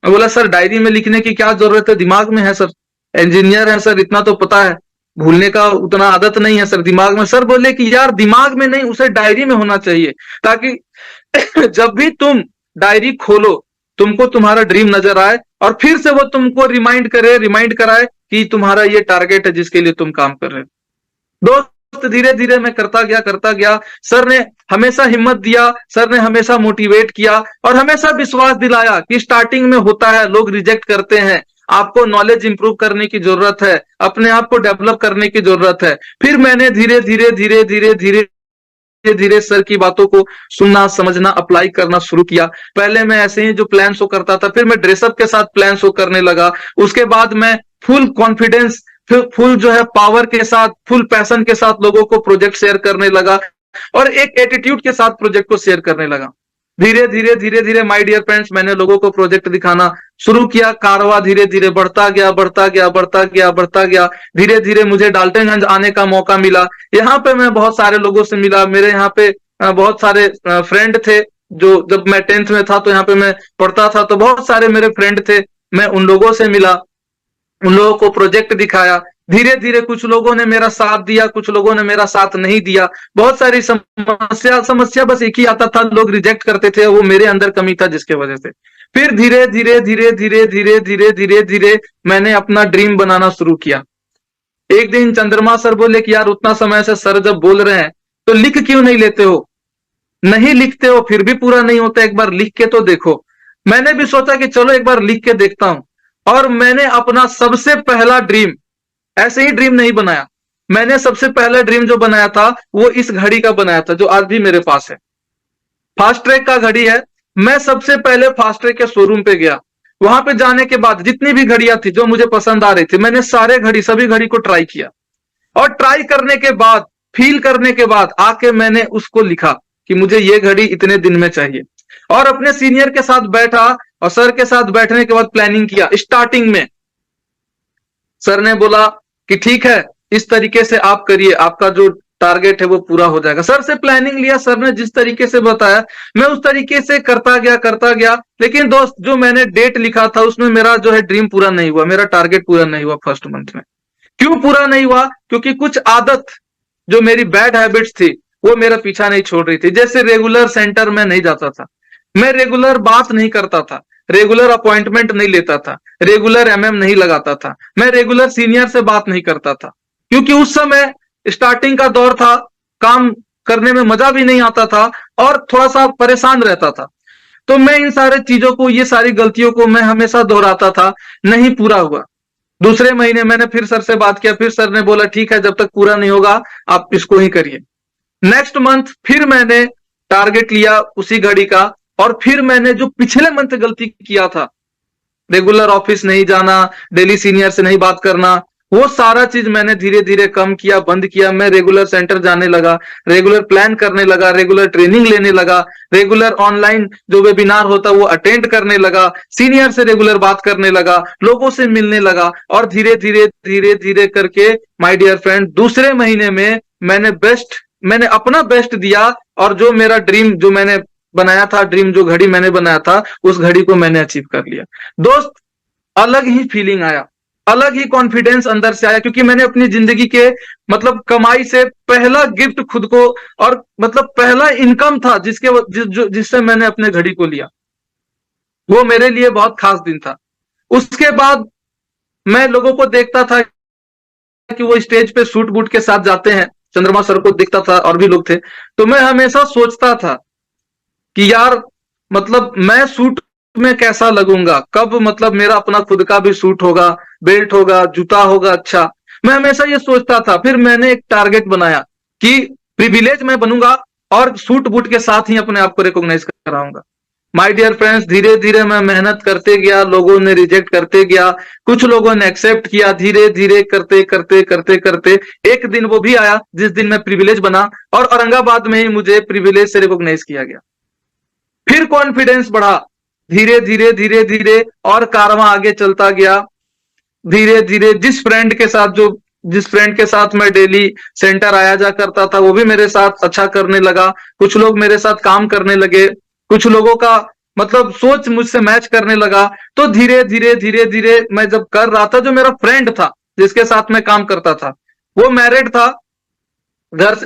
मैं बोला सर डायरी में लिखने की क्या जरूरत है, दिमाग में है सर, इंजीनियर है सर, इतना तो पता है, भूलने का उतना आदत नहीं है सर दिमाग में। सर बोले कि यार दिमाग में नहीं, उसे डायरी में होना चाहिए, ताकि जब भी तुम डायरी खोलो तुमको तुम्हारा ड्रीम नजर आए, और फिर से वो तुमको रिमाइंड कराए कि तुम्हारा ये टारगेट है जिसके लिए तुम काम कर रहे हो। दोस्त धीरे धीरे मैं करता गया। सर ने हमेशा हिम्मत दिया, सर ने हमेशा मोटिवेट किया, और हमेशा विश्वास दिलाया कि स्टार्टिंग में होता है, लोग रिजेक्ट करते हैं, आपको नॉलेज इंप्रूव करने की जरूरत है, अपने आप को डेवलप करने की जरूरत है। फिर मैंने धीरे धीरे धीरे धीरे धीरे धीरे सर की बातों को सुनना, समझना, अप्लाई करना शुरू किया। पहले मैं ऐसे ही जो प्लान शो करता था, फिर मैं ड्रेसअप के साथ प्लान शो करने लगा। उसके बाद मैं फुल कॉन्फिडेंस, फुल जो है पावर के साथ, फुल पैशन के साथ लोगों को प्रोजेक्ट शेयर करने लगा, और एक एटीट्यूड के साथ प्रोजेक्ट को शेयर करने लगा। धीरे धीरे धीरे धीरे माय डियर फ्रेंड्स, मैंने लोगों को प्रोजेक्ट दिखाना शुरू किया। कारवा धीरे धीरे बढ़ता गया, बढ़ता गया, बढ़ता गया, बढ़ता गया। धीरे धीरे मुझे डाल्टनगंज आने का मौका मिला। यहाँ पे मैं बहुत सारे लोगों से मिला। मेरे यहाँ पे बहुत सारे फ्रेंड थे, जो जब मैं 10th में था तो यहाँ पे मैं पढ़ता था, तो बहुत सारे मेरे फ्रेंड थे। मैं उन लोगों से मिला, उन लोगों को प्रोजेक्ट दिखाया। धीरे धीरे कुछ लोगों ने मेरा साथ दिया, कुछ लोगों ने मेरा साथ नहीं दिया। बहुत सारी समस्या बस एक ही आता था, लोग रिजेक्ट करते थे, वो मेरे अंदर कमी था जिसके वजह से। फिर धीरे धीरे धीरे धीरे धीरे धीरे धीरे धीरे मैंने अपना ड्रीम बनाना शुरू किया। एक दिन चंद्रमा सर बोले कि यार उतना समय से सर जब बोल रहे हैं तो लिख क्यों नहीं लेते हो? नहीं लिखते हो फिर भी पूरा नहीं होता, एक बार लिख के तो देखो। मैंने भी सोचा कि चलो एक बार लिख के देखता हूं, और मैंने अपना सबसे पहला ड्रीम, ऐसे ही ड्रीम नहीं बनाया, मैंने सबसे पहला ड्रीम जो बनाया था वो इस घड़ी का बनाया था जो आज भी मेरे पास है। फास्ट ट्रैक का घड़ी है। मैं सबसे पहले फास्ट ट्रैक के शोरूम पे गया। वहां पे जाने के बाद जितनी भी घड़ियां थी जो मुझे पसंद आ रही थी, मैंने सभी घड़ी को ट्राई किया, और ट्राई करने के बाद, फील करने के बाद आके मैंने उसको लिखा कि मुझे ये घड़ी इतने दिन में चाहिए। और अपने सीनियर के साथ बैठा और सर के साथ बैठने के बाद प्लानिंग किया। स्टार्टिंग में सर ने बोला कि ठीक है, इस तरीके से आप करिए, आपका जो टारगेट है वो पूरा हो जाएगा। सर से प्लानिंग लिया, सर ने जिस तरीके से बताया मैं उस तरीके से करता गया। लेकिन दोस्त, जो मैंने डेट लिखा था उसमें मेरा जो है ड्रीम पूरा नहीं हुआ, मेरा टारगेट पूरा नहीं हुआ फर्स्ट मंथ में। क्यों पूरा नहीं हुआ? क्योंकि कुछ आदत जो मेरी बैड हैबिट्स थी वो मेरा पीछा नहीं छोड़ रही थी। जैसे रेगुलर सेंटर में नहीं जाता था, मैं रेगुलर बात नहीं करता था, रेगुलर अपॉइंटमेंट नहीं लेता था, रेगुलर एमएम नहीं लगाता था, मैं रेगुलर सीनियर से बात नहीं करता था, क्योंकि उस समय स्टार्टिंग का दौर था, काम करने में मजा भी नहीं आता था और थोड़ा सा परेशान रहता था। तो मैं इन सारे चीजों को, ये सारी गलतियों को मैं हमेशा दोहराता था, नहीं पूरा हुआ। दूसरे महीने मैंने फिर सर से बात किया, फिर सर ने बोला ठीक है, जब तक पूरा नहीं होगा आप इसको ही करिए। नेक्स्ट मंथ फिर मैंने टारगेट लिया उसी घड़ी का, और फिर मैंने जो पिछले मंथ गलती किया था, रेगुलर ऑफिस नहीं जाना, डेली सीनियर से नहीं बात करना, वो सारा चीज मैंने धीरे धीरे कम किया, बंद किया। मैं रेगुलर सेंटर जाने लगा, रेगुलर प्लान करने लगा, रेगुलर ट्रेनिंग लेने लगा, रेगुलर ऑनलाइन जो वेबिनार होता वो अटेंड करने लगा, सीनियर से रेगुलर बात करने लगा, लोगों से मिलने लगा, और धीरे धीरे धीरे धीरे करके माय डियर फ्रेंड, दूसरे महीने में मैंने अपना बेस्ट दिया, और जो मेरा ड्रीम जो मैंने बनाया था, ड्रीम जो घड़ी मैंने बनाया था, उस घड़ी को मैंने अचीव कर लिया। दोस्त, अलग ही फीलिंग आया, अलग ही कॉन्फिडेंस अंदर से आया, क्योंकि मैंने अपनी जिंदगी के मतलब कमाई से पहला गिफ्ट खुद को, और मतलब पहला इनकम था जिससे मैंने अपने घड़ी को लिया। वो मेरे लिए बहुत खास दिन था। उसके बाद मैं लोगों को देखता था कि वो स्टेज पे सूट बूट के साथ जाते हैं, चंद्रमा सर को दिखता था और भी लोग थे, तो मैं हमेशा सोचता था कि यार मतलब मैं सूट में कैसा लगूंगा, कब मतलब मेरा अपना खुद का भी सूट होगा, बेल्ट होगा, जूता होगा। अच्छा, मैं हमेशा ये सोचता था। फिर मैंने एक टारगेट बनाया कि प्रिविलेज मैं बनूंगा और सूट बूट के साथ ही अपने आप को रिकॉग्नाइज कराऊंगा। माय डियर फ्रेंड्स, धीरे धीरे मैं मेहनत करते गया, लोगों ने रिजेक्ट करते गया, कुछ लोगों ने एक्सेप्ट किया, धीरे धीरे करते करते करते करते एक दिन वो भी आया जिस दिन मैं प्रिविलेज बना, और औरंगाबाद में ही मुझे प्रिविलेज से रिकॉग्नाइज किया गया। फिर कॉन्फिडेंस बढ़ा, धीरे धीरे धीरे धीरे, और कारवां आगे चलता गया। धीरे धीरे जिस फ्रेंड के साथ मैं डेली सेंटर आया जा करता था, वो भी मेरे साथ अच्छा करने लगा, कुछ लोग मेरे साथ काम करने लगे, कुछ लोगों का मतलब सोच मुझसे मैच करने लगा। तो धीरे धीरे धीरे धीरे मैं जब कर रहा था, जो मेरा फ्रेंड था जिसके साथ मैं काम करता था, वो मैरिड था,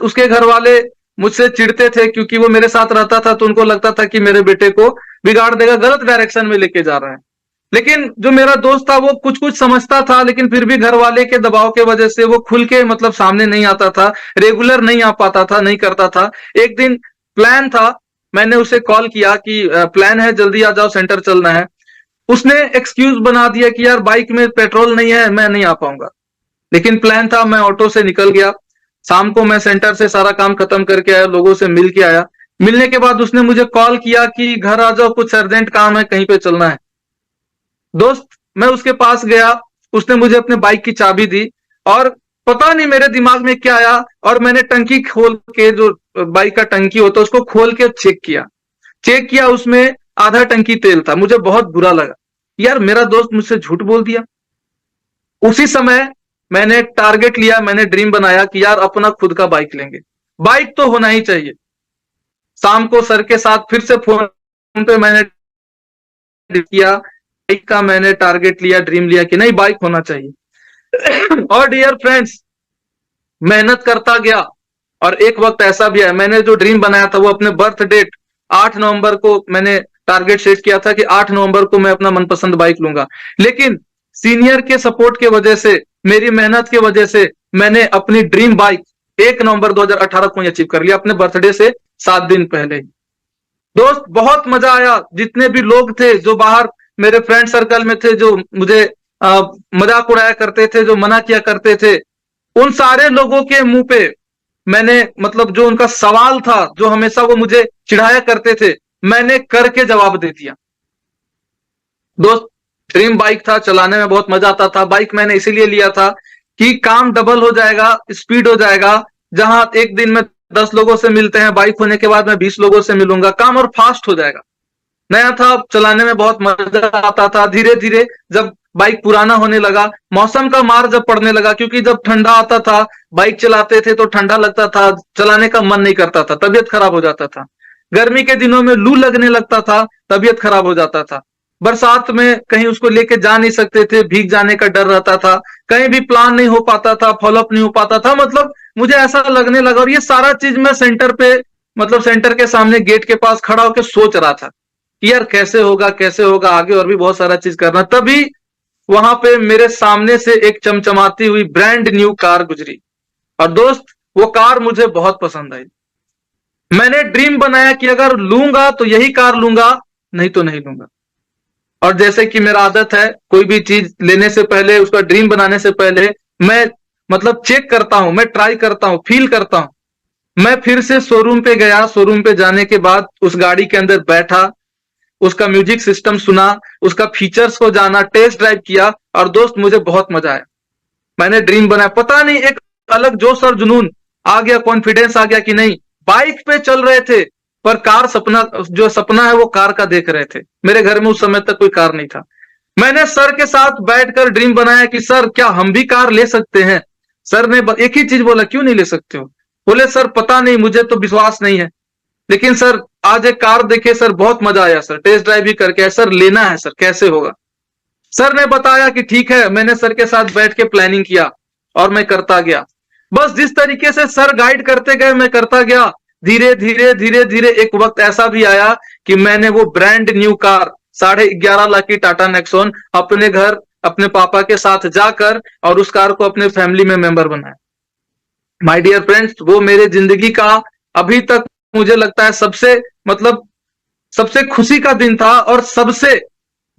उसके घर वाले मुझसे चिढ़ते थे क्योंकि वो मेरे साथ रहता था, तो उनको लगता था कि मेरे बेटे को बिगाड़ देगा, गलत डायरेक्शन में लेके जा रहा है। लेकिन जो मेरा दोस्त था वो कुछ कुछ समझता था, लेकिन फिर भी घर वाले के दबाव के वजह से वो खुल के मतलब सामने नहीं आता था, रेगुलर नहीं आ पाता था, नहीं करता था। एक दिन प्लान था, मैंने उसे कॉल किया कि प्लान है, जल्दी आ जाओ, सेंटर चलना है। उसने एक्सक्यूज बना दिया कि यार बाइक में पेट्रोल नहीं है, मैं नहीं आ पाऊंगा। लेकिन प्लान था, मैं ऑटो से निकल गया। शाम को मैं सेंटर से सारा काम खत्म करके आया, लोगों से मिल के आया। मिलने के बाद उसने मुझे कॉल किया कि घर आ जाओ, कुछ अर्जेंट काम है, कहीं पे चलना है। दोस्त, मैं उसके पास गया, उसने मुझे अपने बाइक की चाबी दी, और पता नहीं मेरे दिमाग में क्या आया, और मैंने टंकी खोल के, जो बाइक का टंकी होता है उसको खोल के चेक किया, उसमें आधा टंकी तेल था। मुझे बहुत बुरा लगा, यार मेरा दोस्त मुझसे झूठ बोल दिया। उसी समय मैंने टारगेट लिया, मैंने ड्रीम बनाया कि यार अपना खुद का बाइक लेंगे, बाइक तो होना ही चाहिए। शाम को सर के साथ फिर से फोन पे मैंने किया, बाइक का मैंने टारगेट लिया, ड्रीम लिया कि नहीं बाइक होना चाहिए। और डियर फ्रेंड्स, मेहनत करता गया, और एक वक्त ऐसा भी है, मैंने जो ड्रीम बनाया था वो अपने बर्थ डेट 8 नवंबर को मैंने टारगेट सेट किया था कि 8 नवंबर को मैं अपना मनपसंद बाइक लूंगा। लेकिन सीनियर के सपोर्ट के वजह से, मेरी मेहनत के वजह से, मैंने अपनी ड्रीम बाइक 1 नवंबर 2018 को अचीव कर लिया, अपने बर्थडे से 7 दिन पहले ही। दोस्त, बहुत मजा आया। जितने भी लोग थे जो बाहर मेरे फ्रेंड सर्कल में थे, जो मुझे मजाक उड़ाया करते थे, जो मना किया करते थे, उन सारे लोगों के मुंह पे मैंने मतलब जो उनका सवाल था, जो हमेशा वो मुझे चिढ़ाया करते थे, मैंने करके जवाब दे दिया। दोस्त, ड्रीम बाइक था, चलाने में बहुत मजा आता था। बाइक मैंने इसीलिए लिया था कि काम डबल हो जाएगा, स्पीड हो जाएगा। जहां एक दिन में 10 लोगों से मिलते हैं, बाइक होने के बाद मैं 20 लोगों से मिलूंगा, काम और फास्ट हो जाएगा। नया था, चलाने में बहुत मजा आता था। धीरे धीरे जब बाइक पुराना होने लगा, मौसम का मार जब पड़ने लगा, क्योंकि जब ठंडा आता था बाइक चलाते थे तो ठंडा लगता था, चलाने का मन नहीं करता था, तबीयत खराब हो जाता था। गर्मी के दिनों में लू लगने लगता था, तबीयत खराब हो जाता था। बरसात में कहीं उसको लेके जा नहीं सकते थे, भीग जाने का डर रहता था। कहीं भी प्लान नहीं हो पाता था, फॉलोअप नहीं हो पाता था। मतलब मुझे ऐसा लगने लगा, और ये सारा चीज मैं सेंटर पे, मतलब सेंटर के सामने गेट के पास खड़ा होकर सोच रहा था कि यार कैसे होगा, कैसे होगा आगे, और भी बहुत सारा चीज करना। तभी वहां पे मेरे सामने से एक चमचमाती हुई ब्रांड न्यू कार गुजरी, और दोस्त वो कार मुझे बहुत पसंद आई। मैंने ड्रीम बनाया कि अगर लूंगा तो यही कार लूंगा, नहीं तो नहीं लूंगा। और जैसे कि मेरा आदत है, कोई भी चीज लेने से पहले, उसका ड्रीम बनाने से पहले मैं मतलब चेक करता हूं, मैं ट्राई करता हूं, फील करता हूं। मैं फिर से शोरूम पे गया, शोरूम पे जाने के बाद उस गाड़ी के अंदर बैठा, उसका म्यूजिक सिस्टम सुना, उसका फीचर्स को जाना, टेस्ट ड्राइव किया, और दोस्त मुझे बहुत मजा आया। मैंने ड्रीम बनाया, पता नहीं एक अलग जोश और जुनून आ गया, कॉन्फिडेंस आ गया कि नहीं। बाइक पे चल रहे थे, पर कार सपना, जो सपना है वो कार का देख रहे थे। मेरे घर में उस समय तक कोई कार नहीं था। मैंने सर के साथ बैठकर ड्रीम बनाया कि सर क्या हम भी कार ले सकते हैं। सर ने एक ही चीज बोला, क्यों नहीं ले सकते हो? बोले सर पता नहीं, मुझे तो विश्वास नहीं है, लेकिन सर आज एक कार देखे सर, बहुत मजा आया सर, टेस्ट ड्राइव भी करके सर, लेना है सर, कैसे होगा? सर ने बताया कि ठीक है। मैंने सर के साथ बैठ के प्लानिंग किया और मैं करता गया। बस जिस तरीके से सर गाइड करते गए मैं करता गया। धीरे धीरे धीरे धीरे एक वक्त ऐसा भी आया कि मैंने वो ब्रांड न्यू कार 11.5 लाख की टाटा नेक्सॉन अपने घर अपने पापा के साथ जाकर और उस कार को अपने फैमिली में मेंबर बनाया। माय डियर फ्रेंड्स, वो मेरे जिंदगी का अभी तक मुझे लगता है सबसे मतलब सबसे खुशी का दिन था, और सबसे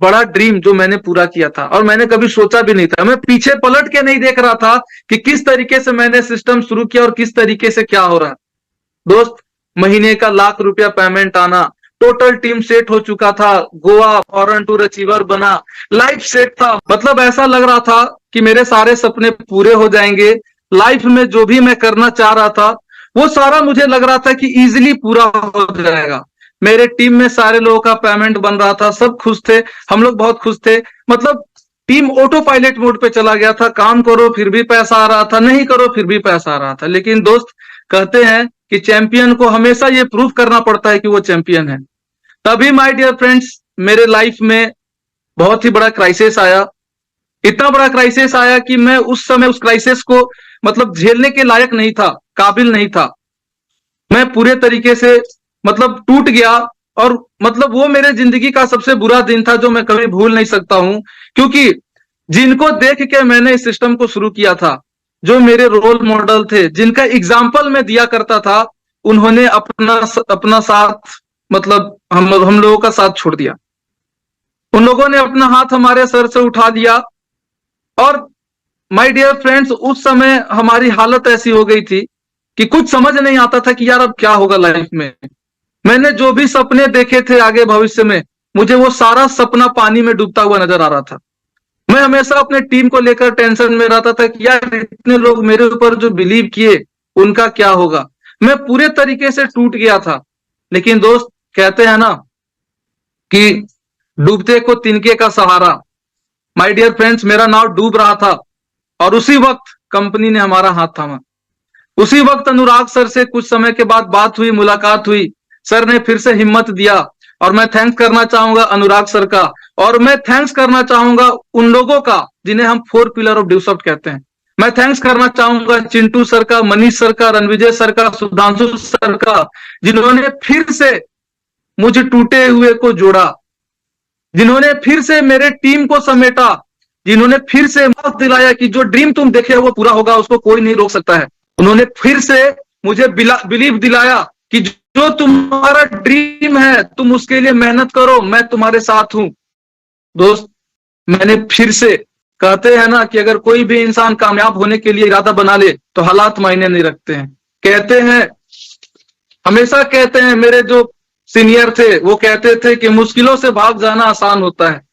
बड़ा ड्रीम जो मैंने पूरा किया था। और मैंने कभी सोचा भी नहीं था, मैं पीछे पलट के नहीं देख रहा था कि किस तरीके से मैंने सिस्टम शुरू किया और किस तरीके से क्या हो रहा है। दोस्त, महीने का ₹1,00,000 पेमेंट आना, टोटल टीम सेट हो चुका था, गोवा फॉरेन टूर अचीवर बना, लाइफ सेट था। मतलब ऐसा लग रहा था कि मेरे सारे सपने पूरे हो जाएंगे। लाइफ में जो भी मैं करना चाह रहा था वो सारा मुझे लग रहा था कि इजीली पूरा हो जाएगा। मेरे टीम में सारे लोगों का पेमेंट बन रहा था, सब खुश थे, हम लोग बहुत खुश थे। मतलब टीम ऑटो पायलट मोड पे चला गया था, काम करो फिर भी पैसा आ रहा था, नहीं करो फिर भी पैसा आ रहा था। लेकिन दोस्त, कहते हैं कि चैंपियन को हमेशा ये प्रूव करना पड़ता है कि वो चैंपियन है। तभी माय डियर फ्रेंड्स, मेरे लाइफ में बहुत ही बड़ा क्राइसिस आया। इतना बड़ा क्राइसिस आया कि मैं उस समय उस क्राइसिस को मतलब झेलने के लायक नहीं था, काबिल नहीं था। मैं पूरे तरीके से मतलब टूट गया, और मतलब वो मेरे जिंदगी का सबसे बुरा दिन था जो मैं कभी भूल नहीं सकता हूं। क्योंकि जिनको देख के मैंने इस सिस्टम को शुरू किया था, जो मेरे रोल मॉडल थे, जिनका एग्जाम्पल मैं दिया करता था, उन्होंने अपना अपना साथ मतलब हम लोगों का साथ छोड़ दिया। उन लोगों ने अपना हाथ हमारे सर से उठा दिया। और माय डियर फ्रेंड्स, उस समय हमारी हालत ऐसी हो गई थी कि कुछ समझ नहीं आता था कि यार अब क्या होगा लाइफ में। मैंने जो भी सपने देखे थे आगे भविष्य में, मुझे वो सारा सपना पानी में डूबता हुआ नजर आ रहा था। मैं हमेशा अपने टीम को लेकर टेंशन में रहता था कि यार इतने लोग मेरे ऊपर जो बिलीव किए उनका क्या होगा। मैं पूरे तरीके से टूट गया था। लेकिन दोस्त, कहते हैं ना कि डूबते को तिनके का सहारा। माय डियर फ्रेंड्स, मेरा नाव डूब रहा था, और उसी वक्त कंपनी ने हमारा हाथ थामा। उसी वक्त अनुराग सर से कुछ समय के बाद बात हुई, मुलाकात हुई। सर ने फिर से हिम्मत दिया, और मैं थैंक्स करना चाहूंगा अनुराग सर का। और मैं थैंक्स करना चाहूंगा उन लोगों का जिन्हें हम 4 पिलर ऑफ ड्यूसॉफ्ट कहते हैं। मैं थैंक्स करना चाहूंगा चिंटू सर का, मनीष सर का, रणविजय सर का, सुधांशु सर का, जिन्होंने फिर से मुझे टूटे हुए को जोड़ा, जिन्होंने फिर से मेरे टीम को समेटा, जिन्होंने फिर से हिम्मत दिलाया कि जो ड्रीम तुम देखे हो वो पूरा होगा, उसको कोई नहीं रोक सकता है। उन्होंने फिर से मुझे बिलीव दिलाया कि जो तुम्हारा ड्रीम है तुम उसके लिए मेहनत करो, मैं तुम्हारे साथ हूं। दोस्त, मैंने फिर से, कहते हैं ना कि अगर कोई भी इंसान कामयाब होने के लिए इरादा बना ले तो हालात मायने नहीं रखते हैं। कहते हैं, हमेशा कहते हैं, मेरे जो सीनियर थे वो कहते थे कि मुश्किलों से भाग जाना आसान होता है।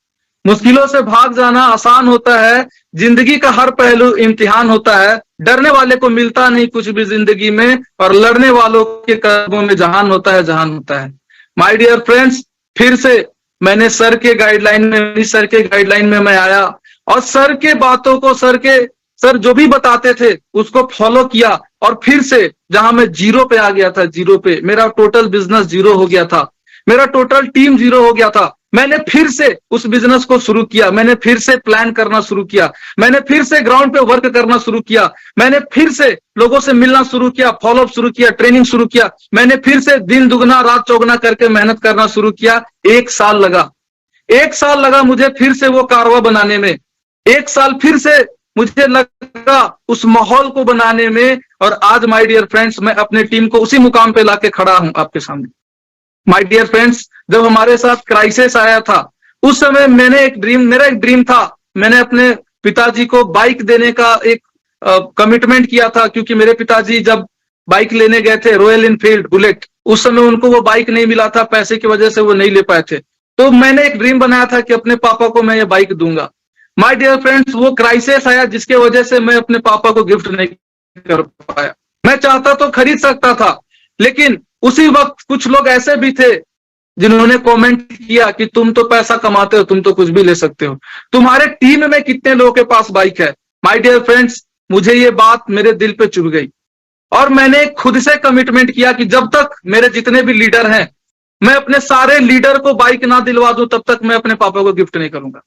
मुश्किलों से भाग जाना आसान होता है, जिंदगी का हर पहलू इम्तिहान होता है। डरने वाले को मिलता नहीं कुछ भी जिंदगी में, और लड़ने वालों के कदमों में जहान होता है, जहान होता है। माय डियर फ्रेंड्स, फिर से मैंने सर के गाइडलाइन में मैं आया और सर के बातों को सर जो भी बताते थे उसको फॉलो किया और फिर से जहां मैं जीरो पे आ गया था, जीरो पे मेरा टोटल बिजनेस जीरो हो गया था, मेरा टोटल टीम जीरो हो गया था, मैंने फिर से उस बिजनेस को शुरू किया, मैंने फिर से प्लान करना शुरू किया, मैंने फिर से ग्राउंड पे वर्क करना शुरू किया, मैंने फिर से लोगों से मिलना शुरू किया, फॉलोअप शुरू किया, ट्रेनिंग शुरू किया, मैंने फिर से दिन दुगना रात चौगुना करके मेहनत करना शुरू किया। 1 साल लगा, 1 साल लगा मुझे फिर से वो कारवा बनाने में, 1 साल फिर से मुझे लगा उस माहौल को बनाने में, और आज माय डियर फ्रेंड्स मैं अपने टीम को उसी मुकाम पे लाके खड़ा हूं आपके सामने। माय डियर फ्रेंड्स, जब हमारे साथ क्राइसिस आया था उस समय मेरा एक ड्रीम था, मैंने अपने पिताजी को बाइक देने का एक कमिटमेंट किया था, क्योंकि मेरे पिताजी जब बाइक लेने गए थे रॉयल एनफील्ड बुलेट, उस समय उनको वो बाइक नहीं मिला था, पैसे की वजह से वो नहीं ले पाए थे। तो मैंने एक ड्रीम बनाया था कि अपने पापा को मैं ये बाइक दूंगा। माय डियर फ्रेंड्स, वो क्राइसिस आया जिसके वजह से मैं अपने पापा को गिफ्ट नहीं कर पाया। मैं चाहता तो खरीद सकता था, लेकिन उसी वक्त कुछ लोग ऐसे भी थे जिन्होंने कमेंट किया कि तुम तो पैसा कमाते हो, तुम तो कुछ भी ले सकते हो, तुम्हारे टीम में कितने लोगों के पास बाइक है। माय डियर फ्रेंड्स, मुझे ये बात मेरे दिल पे चुभ गई और मैंने खुद से कमिटमेंट किया कि जब तक मेरे जितने भी लीडर हैं, मैं अपने सारे लीडर को बाइक ना दिलवा दूं तब तक मैं अपने पापा को गिफ्ट नहीं करूंगा।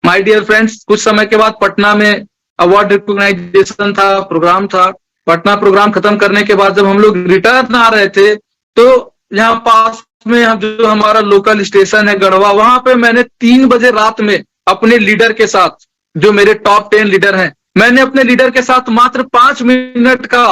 माय डियर फ्रेंड्स, कुछ समय के बाद पटना में अवार्ड रिकॉग्नाइजेशन था, प्रोग्राम था। पटना प्रोग्राम खत्म करने के बाद जब हम लोग रिटर्न आ रहे थे, तो यहाँ पास में जो हमारा लोकल स्टेशन है गढ़वा, वहां पे मैंने 3 बजे रात में अपने लीडर के साथ, जो मेरे टॉप 10 लीडर हैं, मैंने अपने लीडर के साथ मात्र 5 मिनट का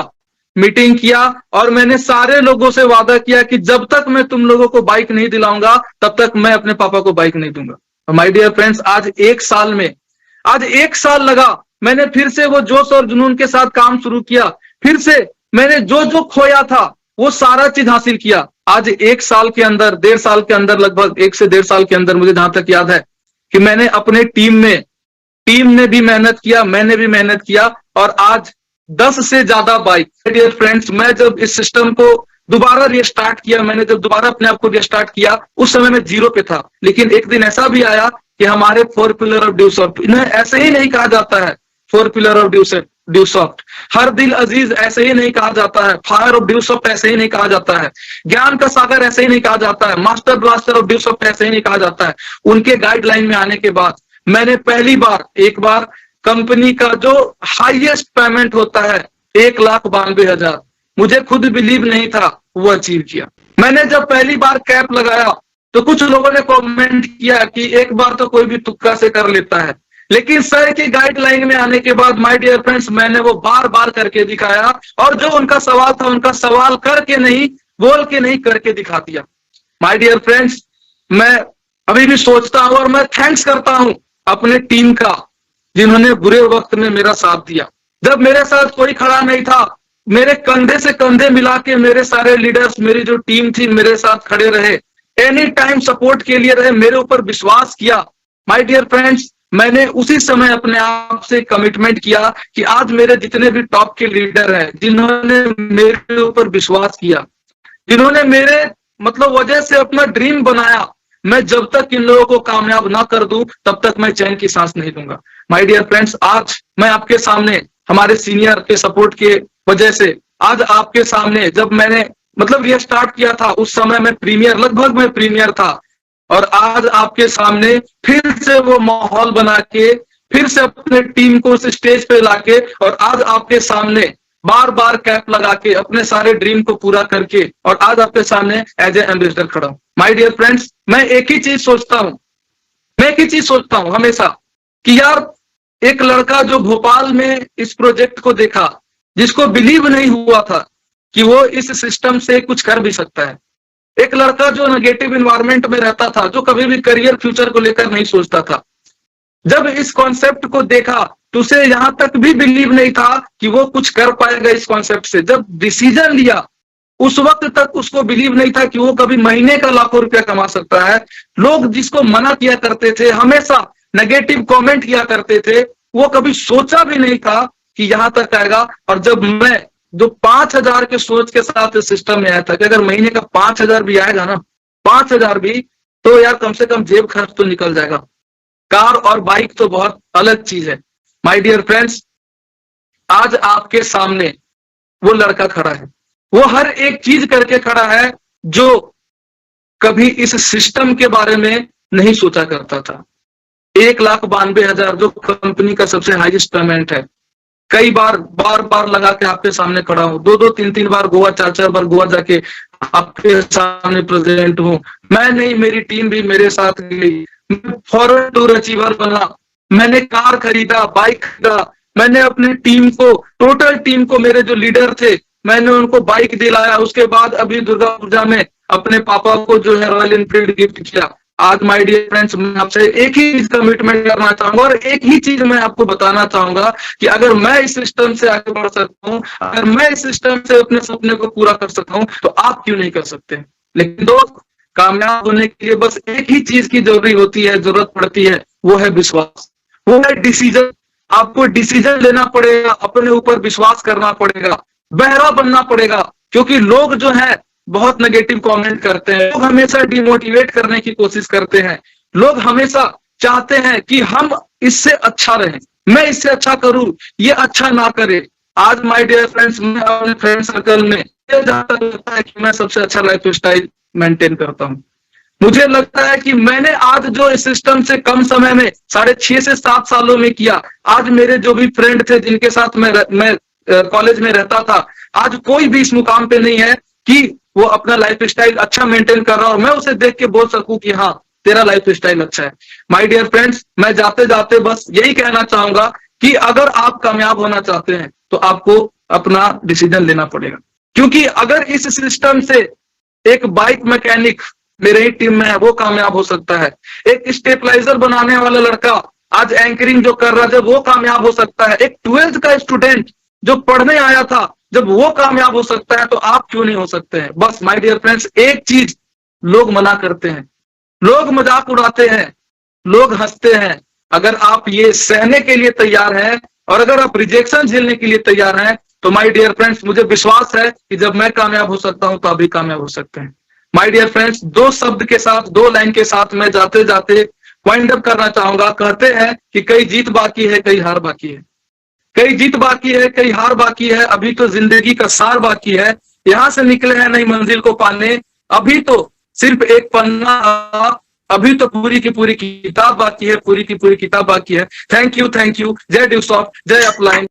मीटिंग किया और मैंने सारे लोगों से वादा किया कि जब तक मैं तुम लोगों को बाइक नहीं दिलाऊंगा तब तक मैं अपने पापा को बाइक नहीं दूंगा। माय डियर फ्रेंड्स, आज 1 साल लगा, मैंने फिर से वो जोश और जुनून के साथ काम शुरू किया, फिर से मैंने जो खोया था वो सारा चीज हासिल किया। आज 1 साल के अंदर, 1.5 साल के अंदर, लगभग 1 से 1.5 साल के अंदर, मुझे जहां तक याद है कि मैंने अपने टीम ने भी मेहनत किया, मैंने भी मेहनत किया और आज 10 से ज्यादा बाइक। डियर फ्रेंड्स, मैं जब इस सिस्टम को दोबारा रिस्टार्ट किया, मैंने जब दोबारा अपने आप को रिस्टार्ट किया, उस समय मैं जीरो पे था, लेकिन एक दिन ऐसा भी आया कि हमारे 4 पिलर ऑफ ड्यू सॉफ्ट, इन्हें ऐसे ही नहीं कहा जाता है 4 पिलर ऑफ ड्यू सॉफ्ट, हर दिल अजीज ऐसे ही नहीं कहा जाता है, फायर ऑफ ड्यू सॉफ्ट ऐसे ही नहीं कहा जाता है, ज्ञान का सागर ऐसे ही नहीं कहा जाता है, master blaster of dew soft ऐसे ही नहीं कहा जाता है। उनके गाइडलाइन में आने के बाद मैंने पहली बार एक बार कंपनी का जो हाईएस्ट पेमेंट होता है 1,92,000, मुझे खुद बिलीव नहीं था, वो अचीव किया। मैंने जब पहली बार कैप लगाया तो कुछ लोगों ने कमेंट किया कि एक बार तो कोई भी तुक्का से कर लेता है, लेकिन सर की गाइडलाइन में आने के बाद माय डियर फ्रेंड्स मैंने वो बार बार करके दिखाया और जो उनका सवाल था उनका सवाल करके नहीं, बोल के नहीं, करके दिखा दिया। माय डियर फ्रेंड्स, मैं अभी भी सोचता हूं और मैं थैंक्स करता हूं अपने टीम का, जिन्होंने बुरे वक्त में मेरा साथ दिया। जब मेरे साथ कोई खड़ा नहीं था, मेरे कंधे से कंधे मिला के मेरे सारे लीडर्स, मेरी जो टीम थी, मेरे साथ खड़े रहे, एनी टाइम सपोर्ट के लिए रहे, मेरे ऊपर विश्वास किया। माय डियर फ्रेंड्स, मैंने उसी समय अपने आप से कमिटमेंट किया कि आज मेरे जितने भी टॉप के लीडर हैं, जिन्होंने मेरे ऊपर विश्वास किया, जिन्होंने मेरे वजह से अपना ड्रीम बनाया, मैं जब तक इन लोगों को कामयाब ना कर दूं तब तक मैं चैन की सांस नहीं दूंगा। माय डियर फ्रेंड्स, आज मैं आपके सामने हमारे सीनियर के सपोर्ट के वजह से आज आपके सामने, जब मैंने ये स्टार्ट किया था उस समय मैं प्रीमियर था, और आज आपके सामने फिर से वो माहौल बना के, फिर से अपने टीम को उस स्टेज पे लाके, और आज आपके सामने बार बार कैप लगा के अपने सारे ड्रीम को पूरा करके, और आज आपके सामने एज ए एम्बेसडर खड़ा हूं। माय डियर फ्रेंड्स, मैं एक ही चीज सोचता हूं हमेशा कि यार, एक लड़का जो भोपाल में इस प्रोजेक्ट को देखा, जिसको बिलीव नहीं हुआ था कि वो इस सिस्टम से कुछ कर भी सकता है, एक लड़का जो नेगेटिव एनवायरनमेंट में रहता था, जो कभी भी करियर फ्यूचर को लेकर नहीं सोचता था, जब इस कॉन्सेप्ट को देखा तो उसे यहां तक भी बिलीव नहीं था कि वो कुछ कर पाएगा इस कॉन्सेप्ट से। जब डिसीजन लिया उस वक्त तक उसको बिलीव नहीं था कि वो कभी महीने का लाखों रुपया कमा सकता है। लोग जिसको मना किया करते थे, हमेशा नेगेटिव कमेंट किया करते थे, वो कभी सोचा भी नहीं था कि यहां तक आएगा। और जब मैं जो 5,000 के सोच के साथ इस सिस्टम में आया था कि अगर महीने का 5,000 भी आएगा ना 5,000 भी, तो यार कम से कम जेब खर्च तो निकल जाएगा। कार और बाइक तो बहुत अलग चीज है। माय डियर फ्रेंड्स, आज आपके सामने वो लड़का खड़ा है, वो हर एक चीज करके खड़ा है जो कभी इस सिस्टम के बारे में नहीं सोचा करता था। 1,92,000 जो कंपनी का सबसे हाईएस्ट पेमेंट है, कई बार बार लगा के आपके सामने खड़ा हूं, 2-2 3-3 बार गोवा, 4-4 बार गोवा जाके आपके सामने प्रेजेंट हूं। मैं नहीं, मेरी टीम भी मेरे साथ गई, फॉरेन टूर अचीवर बना, मैंने कार खरीदा, बाइक खरीदा, मैंने अपनी टीम को, टोटल टीम को, मेरे जो लीडर थे मैंने उनको बाइक दिलाया। उसके बाद अभी दुर्गा पूजा में अपने पापा को जो है रॉयल एनफील्ड गिफ्ट किया। आज माय डियर फ्रेंड्स, मैं आपसे एक ही चीज कमिटमेंट करना चाहूंगा और एक ही चीज मैं आपको बताना चाहूंगा कि अगर मैं इस सिस्टम से आगे बढ़ सकता हूं, अगर मैं इस सिस्टम से अपने सपने को पूरा कर सकता हूं, तो आप क्यों नहीं कर सकते। लेकिन दोस्त, कामयाब होने के लिए बस एक ही चीज की जरूरत पड़ती है, वो है विश्वास, वो है डिसीजन। आपको डिसीजन लेना पड़ेगा, अपने ऊपर विश्वास करना पड़ेगा, बहरा बनना पड़ेगा, क्योंकि लोग जो है बहुत नेगेटिव कमेंट करते हैं, लोग हमेशा डिमोटिवेट करने की कोशिश करते हैं, लोग हमेशा चाहते हैं कि हम इससे अच्छा रहें, मैं इससे अच्छा करूं, ये अच्छा ना करे। आज माय डियर फ्रेंड्स, मैं अपने फ्रेंड सर्कल में लगता है कि मैं सबसे अच्छा लाइफ स्टाइल मेंटेन करता हूं। मुझे लगता है कि मैंने आज जो इस सिस्टम से कम समय में 6.5 से 7 सालों में किया, आज मेरे जो भी फ्रेंड थे जिनके साथ मैं कॉलेज में रहता था, आज कोई भी इस मुकाम पे नहीं है कि वो अपना लाइफ स्टाइल अच्छा मेंटेन कर रहा और मैं उसे देख के बोल सकूं कि हाँ तेरा लाइफ स्टाइल अच्छा है। माय डियर फ्रेंड्स, मैं जाते जाते बस यही कहना चाहूंगा कि अगर आप कामयाब होना चाहते हैं तो आपको अपना डिसीजन लेना पड़ेगा, क्योंकि अगर इस सिस्टम से एक बाइक मैकेनिक मेरे ही टीम में है वो कामयाब हो सकता है, एक स्टेबलाइजर बनाने वाला लड़का आज एंकरिंग जो कर रहा है वो कामयाब हो सकता है, एक 12th का स्टूडेंट जो पढ़ने आया था जब वो कामयाब हो सकता है, तो आप क्यों नहीं हो सकते हैं। बस माय डियर फ्रेंड्स, एक चीज लोग मना करते हैं, लोग मजाक उड़ाते हैं, लोग हंसते हैं। अगर आप ये सहने के लिए तैयार हैं और अगर आप रिजेक्शन झेलने के लिए तैयार हैं, तो माय डियर फ्रेंड्स, मुझे विश्वास है कि जब मैं कामयाब हो सकता हूं तो आप भी कामयाब हो सकते हैं। माय डियर फ्रेंड्स, 2 शब्द के साथ, 2 लाइन के साथ मैं जाते जाते वाइंड अप करना चाहूंगा। कहते हैं कि कई जीत बाकी है, कई हार बाकी है, कई जीत बाकी है, कई हार बाकी है, अभी तो जिंदगी का सार बाकी है, यहां से निकले हैं नई मंजिल को पाने, अभी तो सिर्फ एक पन्ना, अभी तो पूरी की पूरी किताब बाकी है, पूरी की पूरी किताब बाकी है। थैंक यू, जय ड्यूसॉफ्ट, जय अपलाइन।